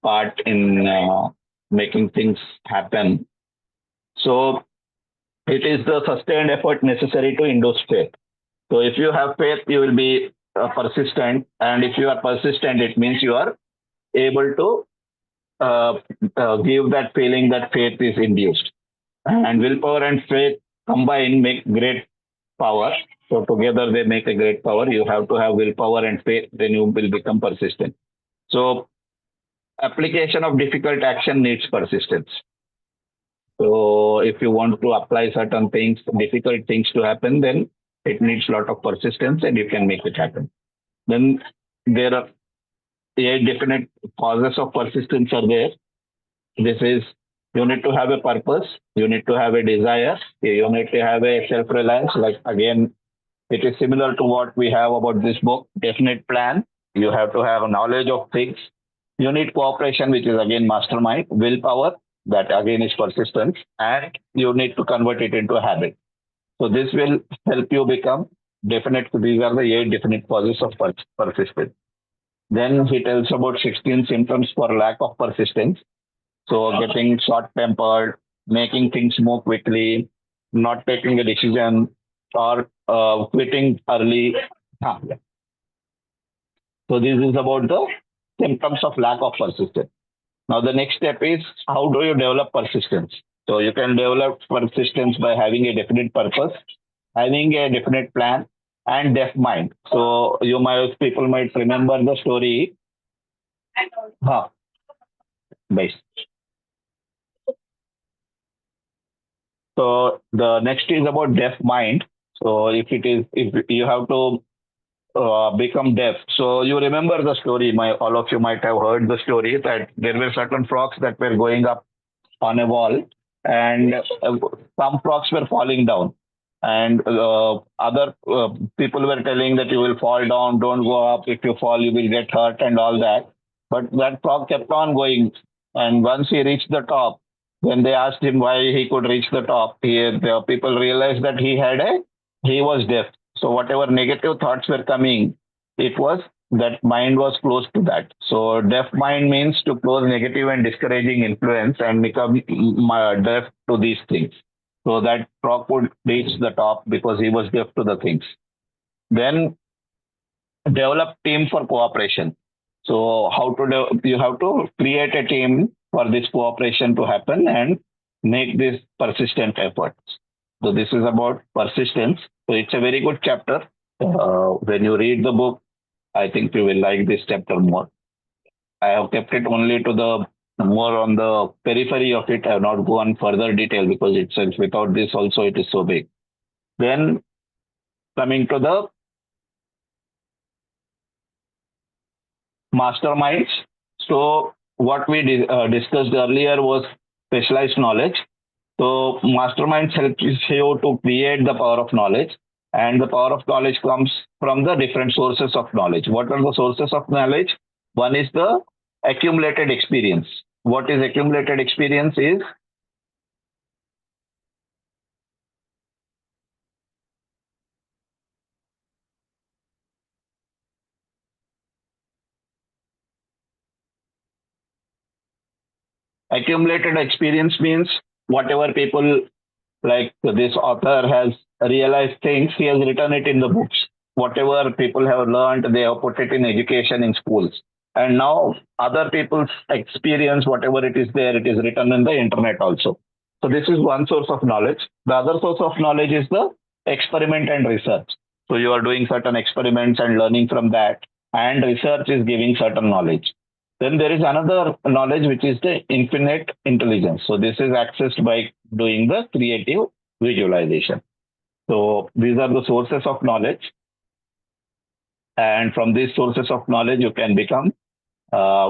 part in making things happen. So it is the sustained effort necessary to induce faith. So if you have faith, you will be persistent. And if you are persistent, it means you are able to give that feeling that faith is induced. And willpower and faith combined make great power. So together they make a great power. You have to have willpower and faith, then you will become persistent. So application of difficult action needs persistence. So if you want to apply certain things, difficult things to happen, then it needs a lot of persistence and you can make it happen. Then there are 8 definite causes of persistence are there. This is, you need to have a purpose, you need to have a desire, you need to have a self-reliance. Like again, it is similar to what we have about this book, definite plan. You have to have a knowledge of things. You need cooperation, which is again mastermind, willpower, that again is persistence, and you need to convert it into a habit. So this will help you become definite. These are the 8 definite causes of persistence. Then he tells about 16 symptoms for lack of persistence. So getting short-tempered, making things move quickly, not taking a decision, or quitting early. So this is about the symptoms of lack of persistence. Now the next step is, how do you develop persistence? So you can develop persistence by having a definite purpose, having a definite plan, and deaf mind. So people might remember the story. Base. So the next is about deaf mind. So if you have to become deaf. So you remember the story, all of you might have heard the story, that there were certain frogs that were going up on a wall, and some frogs were falling down. And other people were telling that you will fall down, don't go up, if you fall you will get hurt and all that. But that frog kept on going. And once he reached the top, when they asked him why he could reach the top, the people realized that he was deaf. So whatever negative thoughts were coming, it was that mind was close to that. So deaf mind means to close negative and discouraging influence and become deaf to these things. So that Frog would reach the top because he was deaf to the things. Then develop team for cooperation. So you have to create a team for this cooperation to happen and make this persistent efforts. So this is about persistence. So it's a very good chapter. When you read the book, I think you will like this chapter more. I have kept it only to the more on the periphery of it. I have not gone further detail because itself without this also it is so big. Then coming to the masterminds. So what we discussed earlier was specialized knowledge. So masterminds help you to create the power of knowledge, and the power of knowledge comes from the different sources of knowledge. What are the sources of knowledge? One is the accumulated experience. What is accumulated experience is accumulated experience means whatever people like this author has realized things, he has written it in the books. Whatever people have learned, they have put it in education in schools. And now other people's experience, whatever it is there, it is written in the internet also. So this is one source of knowledge. The other source of knowledge is the experiment and research. So you are doing certain experiments and learning from that, and research is giving certain knowledge. Then there is another knowledge which is the infinite intelligence. So this is accessed by doing the creative visualization. So these are the sources of knowledge. And from these sources of knowledge, you can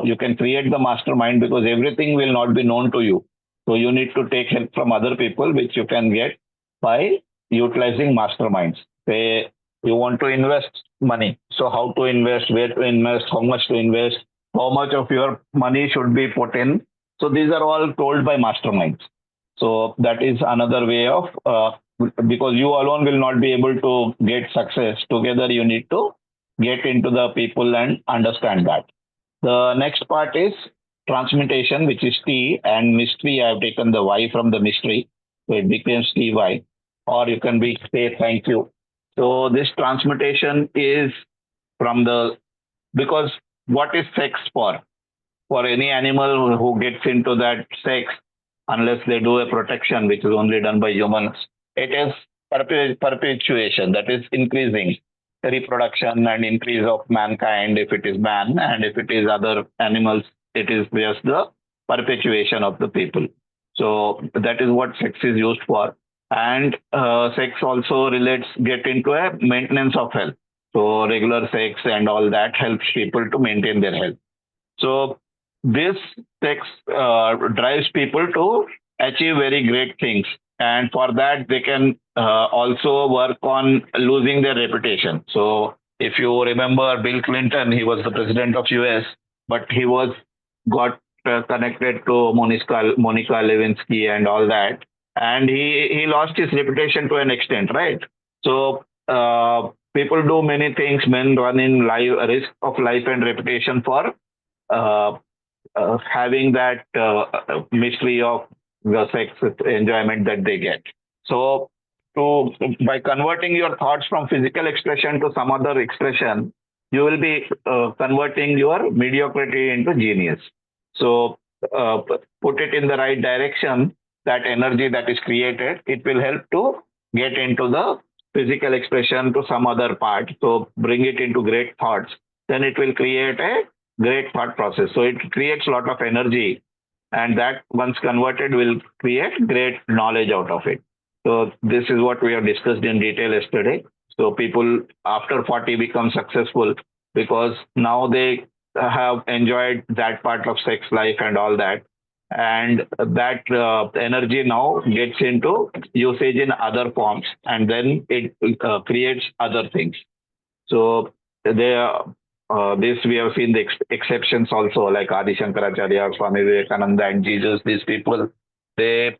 you can create the mastermind because everything will not be known to you. So you need to take help from other people, which you can get by utilizing masterminds. Say you want to invest money. So how to invest, where to invest, how much to invest, how much of your money should be put in. So these are all told by masterminds. So that is another way of, because you alone will not be able to get success. Together you need to get into the people and understand that. The next part is transmutation, which is T, and mystery. I have taken the Y from the mystery. So it becomes TY, or you can say thank you. So this transmutation is from because what is sex for? For any animal who gets into that sex, unless they do a protection, which is only done by humans, it is perpetuation, that is increasing reproduction and increase of mankind if it is man, and if it is other animals, it is just the perpetuation of the people. So that is what sex is used for. And sex also get into a maintenance of health. So regular sex and all that helps people to maintain their health. So this sex drives people to achieve very great things. And for that, they can also work on losing their reputation. So if you remember Bill Clinton, he was the president of US, but he got connected to Monica Lewinsky and all that. And he lost his reputation to an extent, right? So people do many things, men run in risk of life and reputation for having that mystery of the sex enjoyment that they get. So by converting your thoughts from physical expression to some other expression, you will be converting your mediocrity into genius. So put it in the right direction, that energy that is created, it will help to get into the physical expression to some other part. So bring it into great thoughts, then it will create a great thought process. So it creates a lot of energy, and that once converted will create great knowledge out of it. So this is what we have discussed in detail yesterday. So people after 40 become successful because now they have enjoyed that part of sex life and all that. And that energy now gets into usage in other forms, and then it creates other things. So this we have seen the exceptions also, like Adi Shankaracharya, Swami Vivekananda, and Jesus. These people, they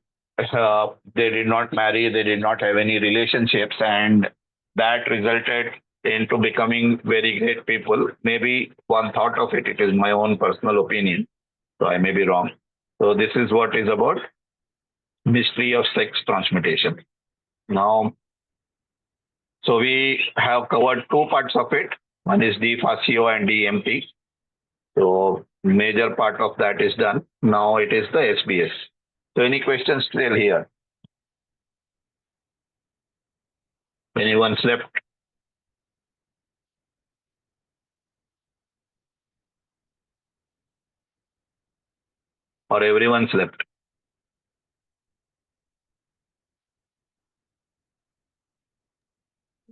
did not marry, they did not have any relationships, and that resulted into becoming very great people. Maybe one thought of it, it is my own personal opinion. So I may be wrong. So this is what is about mystery of sex transmutation. Now, so we have covered two parts of it. One is DFACIO and DMT. So major part of that is done. Now it is the SBS. So any questions still here? Anyone slept? Or everyone slept?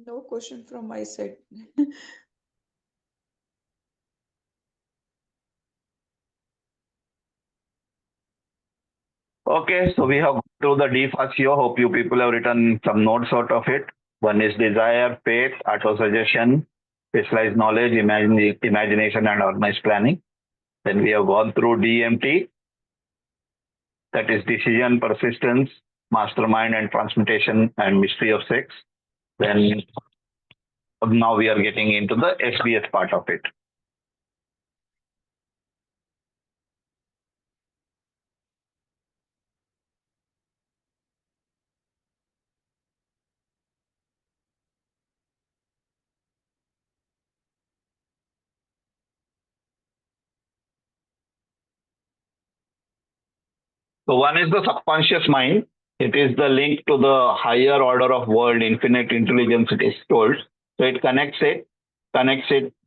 No question from my side. Okay, so we have gone through the DFACIO. Hope you people have written some notes out of it. One is desire, faith, auto-suggestion, specialized knowledge, imagination, and organized planning. Then we have gone through DMT, that is decision, persistence, mastermind, and transmutation, and mystery of sex. Then now we are getting into the SBS part of it. So one is the subconscious mind. It is the link to the higher order of world, infinite intelligence, it is told. So it connects it,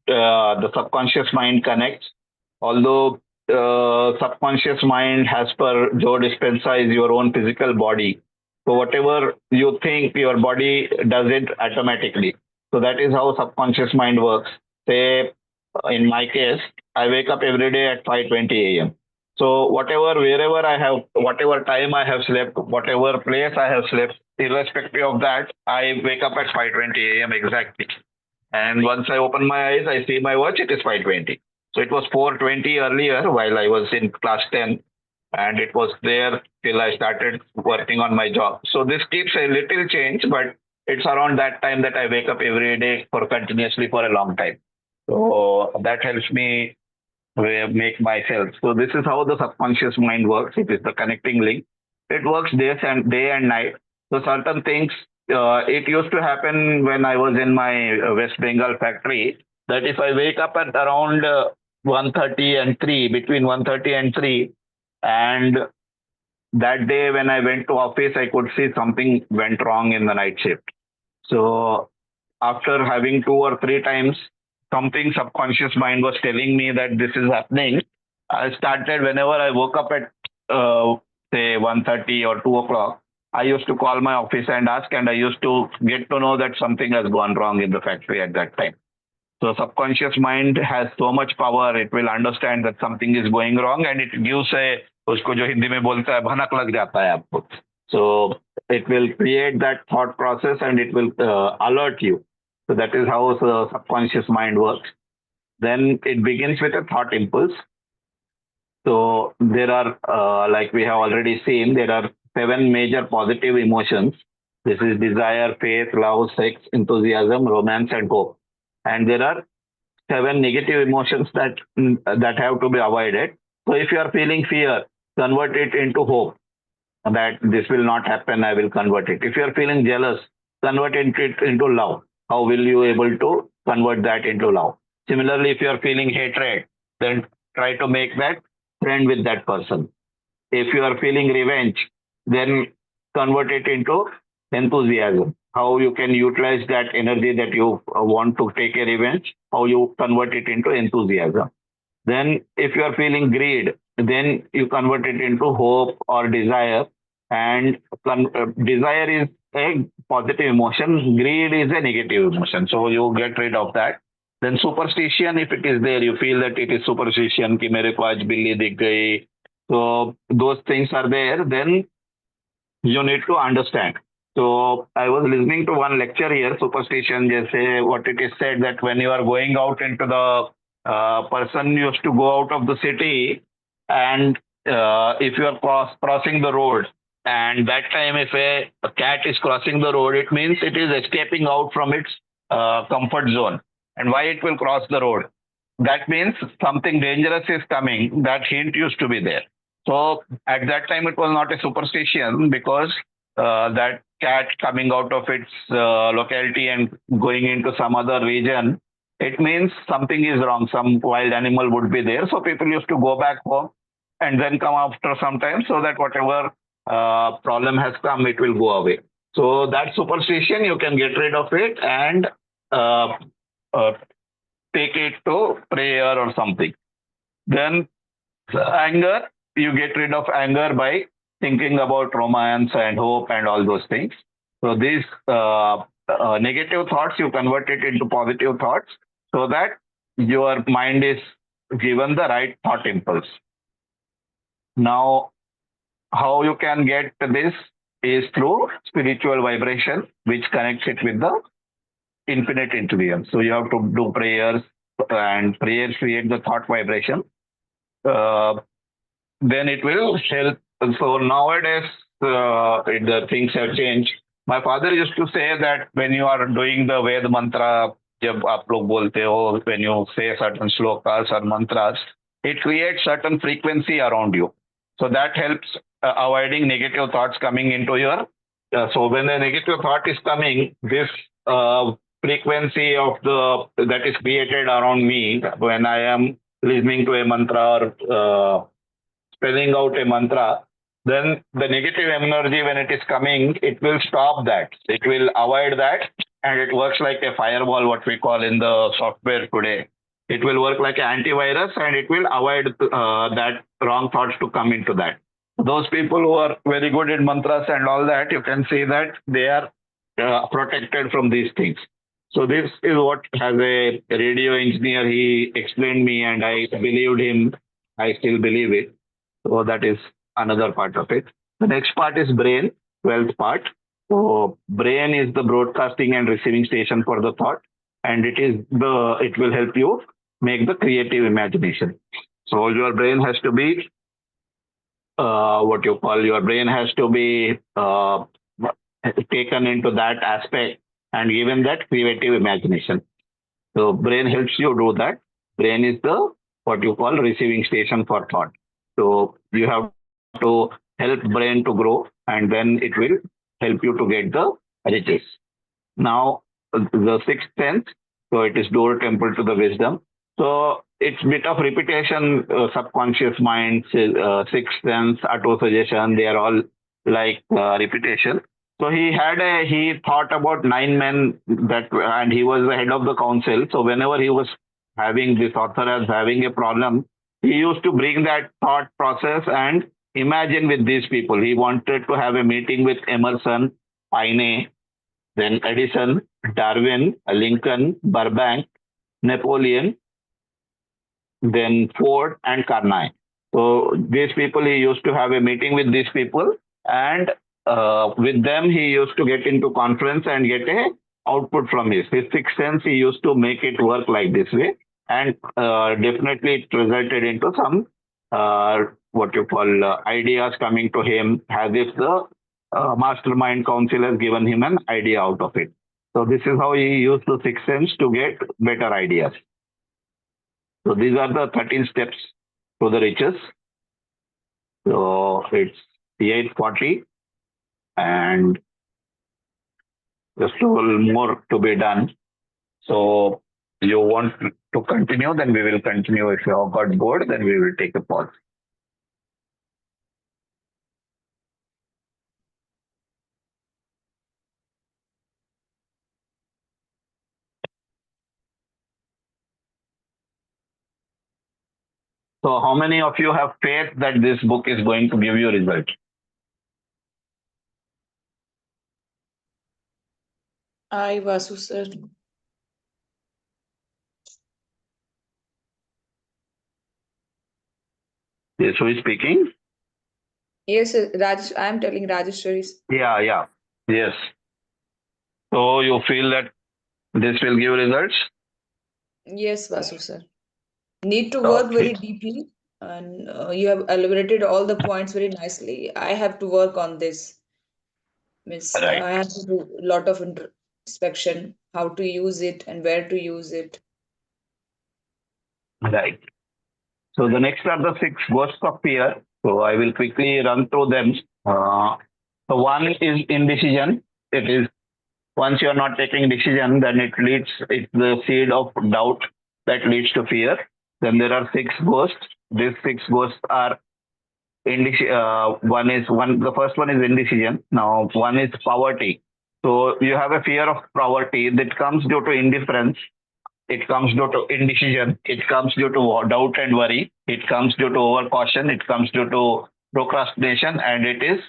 the subconscious mind connects. Although subconscious mind, as per Joe Dispenza, is your own physical body. So whatever you think, your body does it automatically. So that is how subconscious mind works. Say, in my case, I wake up every day at 5:20 a.m. So wherever I have, whatever time I have slept, whatever place I have slept, irrespective of that, I wake up at 5:20 a.m. exactly. And once I open my eyes, I see my watch, it is 5:20. So it was 4:20 earlier while I was in class 10, and it was there till I started working on my job. So this keeps a little change, but it's around that time that I wake up every day for continuously for a long time. So that helps me make myself. So this is how the subconscious mind works. It is the connecting link. It works day and night. So certain things, it used to happen when I was in my West Bengal factory, that if I wake up at around 1:30 and 3, between 1:30 and 3, and that day when I went to office, I could see something went wrong in the night shift. So after having 2 or 3 times, something subconscious mind was telling me that this is happening. I started, whenever I woke up at say 1:30 or 2 o'clock, I used to call my office and ask, and I used to get to know that something has gone wrong in the factory at that time. So subconscious mind has so much power, it will understand that something is going wrong, and it gives a, उसको जो हिंदी में बोलता है भनक लग जाता है आपको. So it will create that thought process and it will alert you. So that is how the subconscious mind works. Then it begins with a thought impulse. So there are, like we have already seen, there are 7 major positive emotions. This is desire, faith, love, sex, enthusiasm, romance, and hope. And there are 7 negative emotions that have to be avoided. So if you are feeling fear, convert it into hope, that this will not happen, I will convert it. If you are feeling jealous, convert it into love. How will you able to convert that into love? Similarly, if you are feeling hatred, then try to make that friend with that person. If you are feeling revenge, then convert it into enthusiasm. How you can utilize that energy that you want to take a revenge, how you convert it into enthusiasm. Then if you are feeling greed, then you convert it into hope or desire. And desire is a positive emotion, greed is a negative emotion. So you get rid of that. Then superstition, if it is there, you feel that it is superstition, कि मेरे को आज बिल्ली दिख गई. So those things are there, then you need to understand. So I was listening to one lecture here, superstition, जैसे what it is said that when you are going out into the person used to go out of the city, and if you are crossing the road, and that time if a cat is crossing the road, it means it is escaping out from its comfort zone. And why it will cross the road? That means something dangerous is coming. That hint used to be there. So at that time, it was not a superstition because that cat coming out of its locality and going into some other region, it means something is wrong. Some wild animal would be there. So people used to go back home and then come after some time so that whatever problem has come, it will go away. So that superstition, you can get rid of it and uh, uh, take it to prayer or something. Then anger, you get rid of anger by thinking about romance and hope and all those things. So these negative thoughts, you convert it into positive thoughts so that your mind is given the right thought impulse. Now, how you can get this is through spiritual vibration, which connects it with the infinite intelligence. So you have to do prayers, and prayers create the thought vibration. Then it will help. So nowadays, the things have changed. My father used to say that when you are doing the Ved mantra, जब आप लोग बोलते हो, when you say certain shlokas or mantras, it creates certain frequency around you. So that helps avoiding negative thoughts coming into your. So when a negative thought is coming, this frequency of the that is created around me when I am listening to a mantra or spelling out a mantra, then the negative energy, when it is coming, it will stop that. It will avoid that. And it works like a firewall, what we call in the software today. It will work like an antivirus and it will avoid that wrong thoughts to come into that. Those people who are very good in mantras and all that, you can see that they are protected from these things. So this is what, as a radio engineer, he explained me and I believed him. I still believe it. So that is another part of it. The next part is brain, 12th part. So brain is the broadcasting and receiving station for the thought, and it will help you make the creative imagination. So your brain has to be your brain has to be taken into that aspect and given that creative imagination. So brain helps you do that. Brain is the what you call receiving station for thought. So you have to help brain to grow, and then it will help you to get the riches. Now, the sixth sense, so it is door temple to the wisdom. So it's bit of repetition, subconscious mind, sixth sense, auto suggestion, they are all like repetition. So he thought about 9 men that, and he was the head of the council. So whenever he was having this author as having a problem, he used to bring that thought process and imagine with these people. He wanted to have a meeting with Emerson, Paine, then Edison, Darwin, Lincoln, Burbank, Napoleon, then Ford and Carnage. So these people, he used to have a meeting with these people, and with them he used to get into conference and get a output from his sixth sense. He used to make it work like this way, and definitely it resulted into some ideas coming to him, as if the mastermind council has given him an idea out of it. So this is how he used the sixth sense to get better ideas. So these are the 13 steps to the riches. So it's 8:40 and there's still more to be done. So you want to continue, then we will continue. If you have got bored, then we will take a pause. So how many of you have faith that this book is going to give you result? I, Vasu sir. Yes, who is speaking? Yes, sir. Rajesh, I am telling Rajeshwari. Yeah. Yes. So you feel that this will give results? Yes, Vasu sir. Need to work Okay. very deeply, and you have elaborated all the points very nicely. I have to work on this. Miss, Right. I have to do a lot of inspection, how to use it and where to use it. Right. So the next are the 6 ghosts of fear. So I will quickly run through them. So one is indecision. It is once you are not taking decision, then it's the seed of doubt that leads to fear. Then there are 6 ghosts. These 6 ghosts are the first one is indecision. Now one is poverty. So you have a fear of poverty that comes due to indifference. It comes due to indecision. It comes due to doubt and worry. It comes due to overcaution. It comes due to procrastination, and it is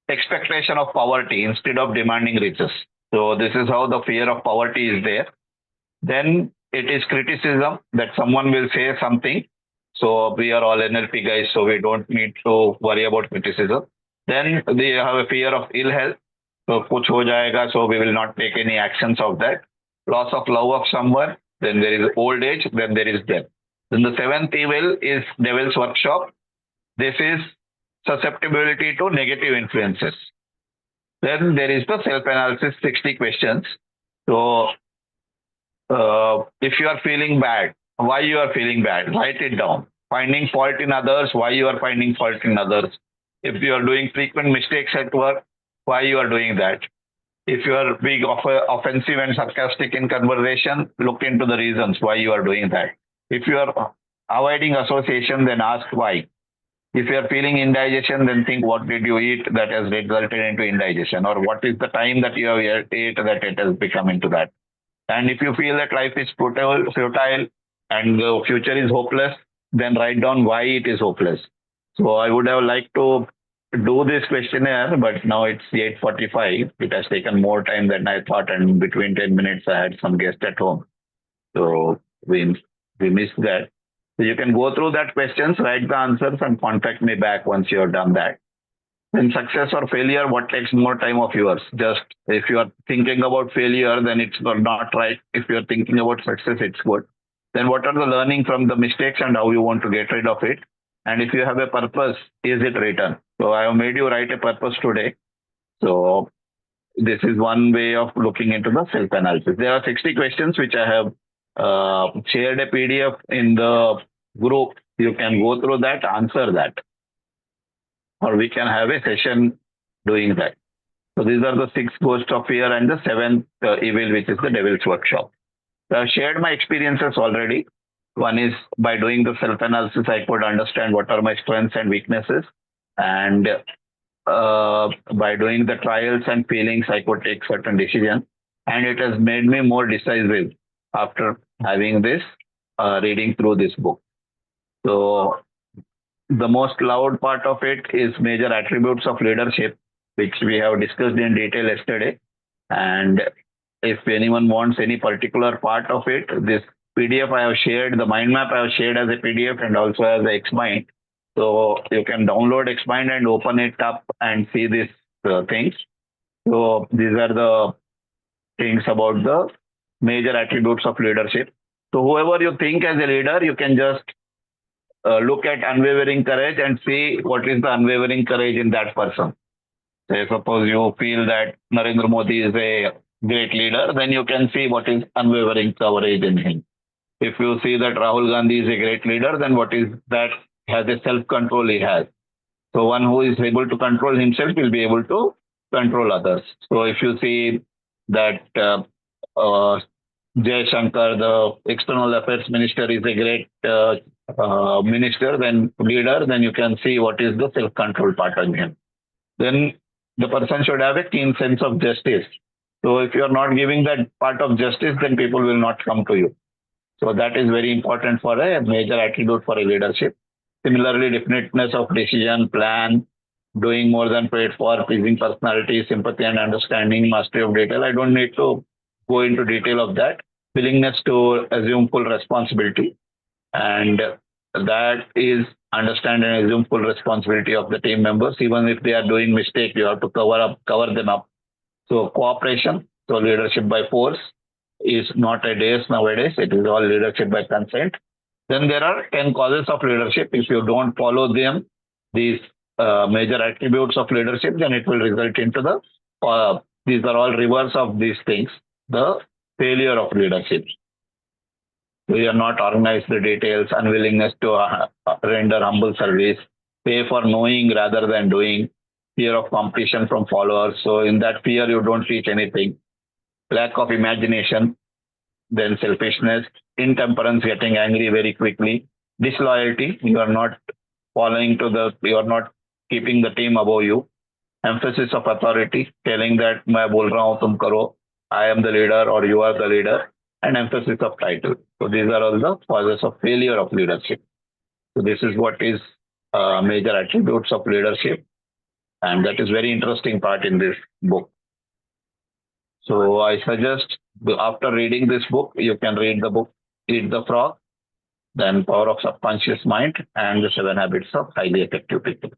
expectation of poverty instead of demanding riches. So this is how the fear of poverty is there. Then it is criticism, that someone will say something. So we are all NLP guys, so we don't need to worry about criticism. Then they have a fear of ill health. So kuch ho jayega, so we will not take any actions of that. Loss of love of someone. Then there is old age. Then there is death. Then the 7th evil is devil's workshop. This is susceptibility to negative influences. Then there is the self-analysis 60 questions. So if you are feeling bad, why you are feeling bad, write it down. Finding fault in others, why you are finding fault in others. If you are doing frequent mistakes at work, why you are doing that. If you are being offensive and sarcastic in conversation, look into the reasons why you are doing that. If you are avoiding association, then ask why. If you are feeling indigestion, then think what did you eat that has resulted into indigestion, or what is the time that you have ate that it has become into that. And if you feel that life is futile and the future is hopeless, then write down why it is hopeless. So I would have liked to do this questionnaire, but now it's 8:45. It has taken more time than I thought, and between 10 minutes I had some guest at home. So we missed that. So you can go through that questions, write the answers, and contact me back once you have done that. In success or failure, what takes more time of yours? Just if you are thinking about failure, then it's not right. If you are thinking about success, it's good. Then what are the learning from the mistakes and how you want to get rid of it? And if you have a purpose, is it written? So I have made you write a purpose today. So this is one way of looking into the self-analysis. There are 60 questions which I have shared a PDF in the group. You can go through that, answer that. Or we can have a session doing that. So these are the 6 ghosts of fear and the 7th evil, which is the devil's workshop. So I've shared my experiences already. One is by doing the self-analysis, I could understand what are my strengths and weaknesses. And by doing the trials and feelings, I could take certain decisions. And it has made me more decisive after having this, reading through this book. So the most loud part of it is major attributes of leadership, which we have discussed in detail yesterday. And if anyone wants any particular part of it, this PDF I have shared, the mind map I have shared as a PDF and also as a Xmind. So you can download Xmind and open it up and see these things. So these are the things about the major attributes of leadership. So whoever you think as a leader, you can just look at unwavering courage and see what is the unwavering courage in that person. Say, suppose you feel that Narendra Modi is a great leader, then you can see what is unwavering courage in him. If you see that Rahul Gandhi is a great leader, then what is that has a self-control he has. So one who is able to control himself will be able to control others. So if you see that Jay Shankar, the external affairs minister, is a great minister, then leader, then you can see what is the self-control part of him. Then the person should have a keen sense of justice. So if you are not giving that part of justice, then people will not come to you. So that is very important for a major attribute for a leadership. Similarly, definiteness of decision, plan, doing more than paid for, pleasing personality, sympathy and understanding, mastery of detail. I don't need to go into detail of that. Willingness to assume full responsibility. And that is understand and assume full responsibility of the team members. Even if they are doing mistake, you have to cover them up. So cooperation, so leadership by force is not a days nowadays. It is all leadership by consent. Then there are 10 causes of leadership. If you don't follow them, these major attributes of leadership, then it will result into the These are all reverse of these things. The failure of leadership. We are not organized the details, unwillingness to render humble service, pay for knowing rather than doing, fear of competition from followers. So in that fear, you don't teach anything. Lack of imagination, then selfishness, intemperance, getting angry very quickly, disloyalty, you are not you are not keeping the team above you, emphasis of authority, telling that मैं बोल रहा हूँ तुम करो, I am the leader or you are the leader, and emphasis of title. So these are all the causes of failure of leadership. So this is what is major attributes of leadership, and that is very interesting part in this book. So I suggest after reading this book, you can read the book Eat the Frog, then Power of Subconscious Mind, and the 7 Habits of Highly Effective People.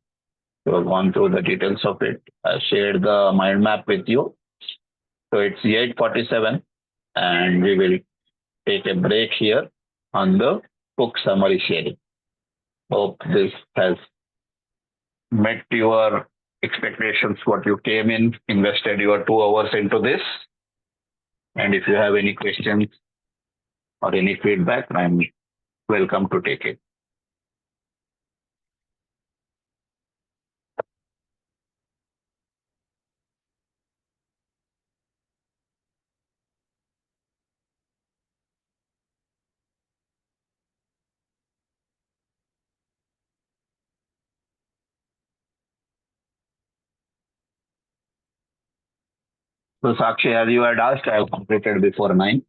So I've gone through the details of it. I shared the mind map with you. So it's 8:47, and we will take a break here on the book summary sharing. Hope this has met your expectations, what you came in, invested your 2 hours into this. And if you have any questions or any feedback, I'm welcome to take it. So Sakshi, as you had asked, I have completed before 9.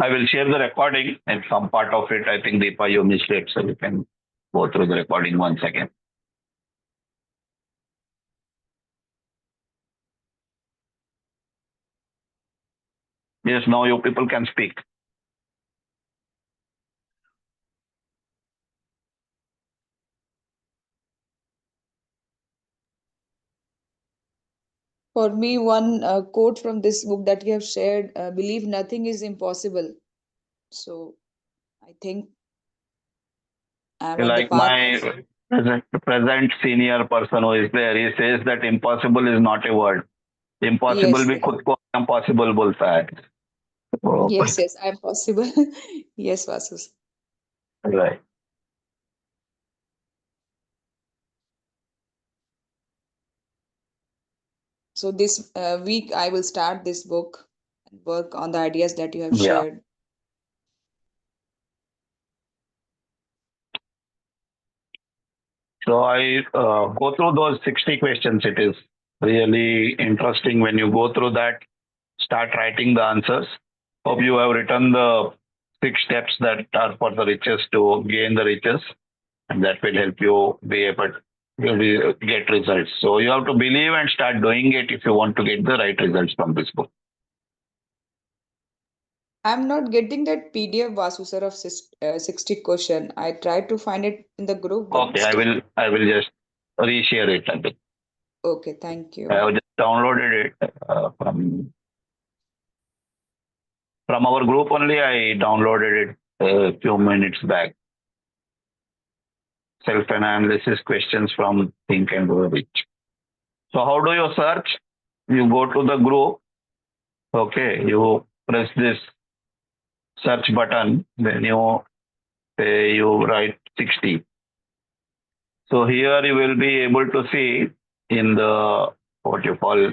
I will share the recording and some part of it. I think Deepa, you missed it, so you can go through the recording once again. Yes, now you people can speak. For me, one quote from this book that you have shared, believe nothing is impossible. So I think I'm on the Like path my of, present senior person who is there, he says that impossible is not a word. Impossible yes, भी खुद को impossible बोलता है. So, yes, I'm possible. Yes, Vasu. right. So this week I will start this book and work on the ideas that you have Yeah. shared. So I go through those 60 questions. It is really interesting when you go through that, start writing the answers. Hope you have written the 6 steps that are for the riches to gain the riches, and that will help you be able to get results. So you have to believe and start doing it if you want to get the right results from this book. I'm not getting that PDF, Vasu sir, of 60 question. I tried to find it in the group, but Okay, I will just reshare it a bit. okay, thank I you. have just downloaded it from our group only. I downloaded it a few minutes back. Self-analysis questions from Think and Grow Rich. So how do you search? You go to the group. Okay, you press this search button. Then you write 60. So here you will be able to see in the what you call.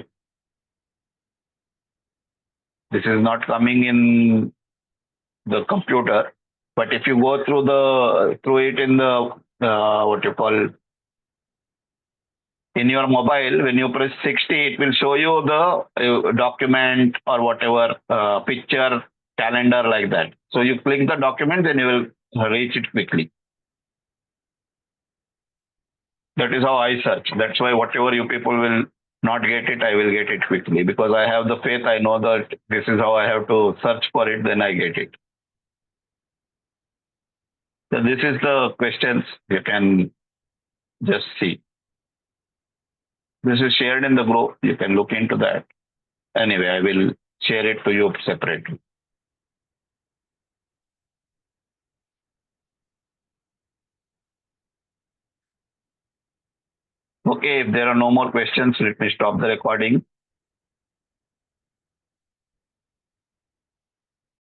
This is not coming in the computer, but if you go through it in the what you call in your mobile, when you press 60, it will show you the document or whatever picture, calendar like that. So you click the document, then you will reach it quickly. That is how I search. That's why whatever you people will not get it, I will get it quickly because I have the faith. I know that this is how I have to search for it, then I get it. So this is the questions you can just see. This is shared in the group. You can look into that. Anyway, I will share it to you separately. Okay, if there are no more questions, let me stop the recording.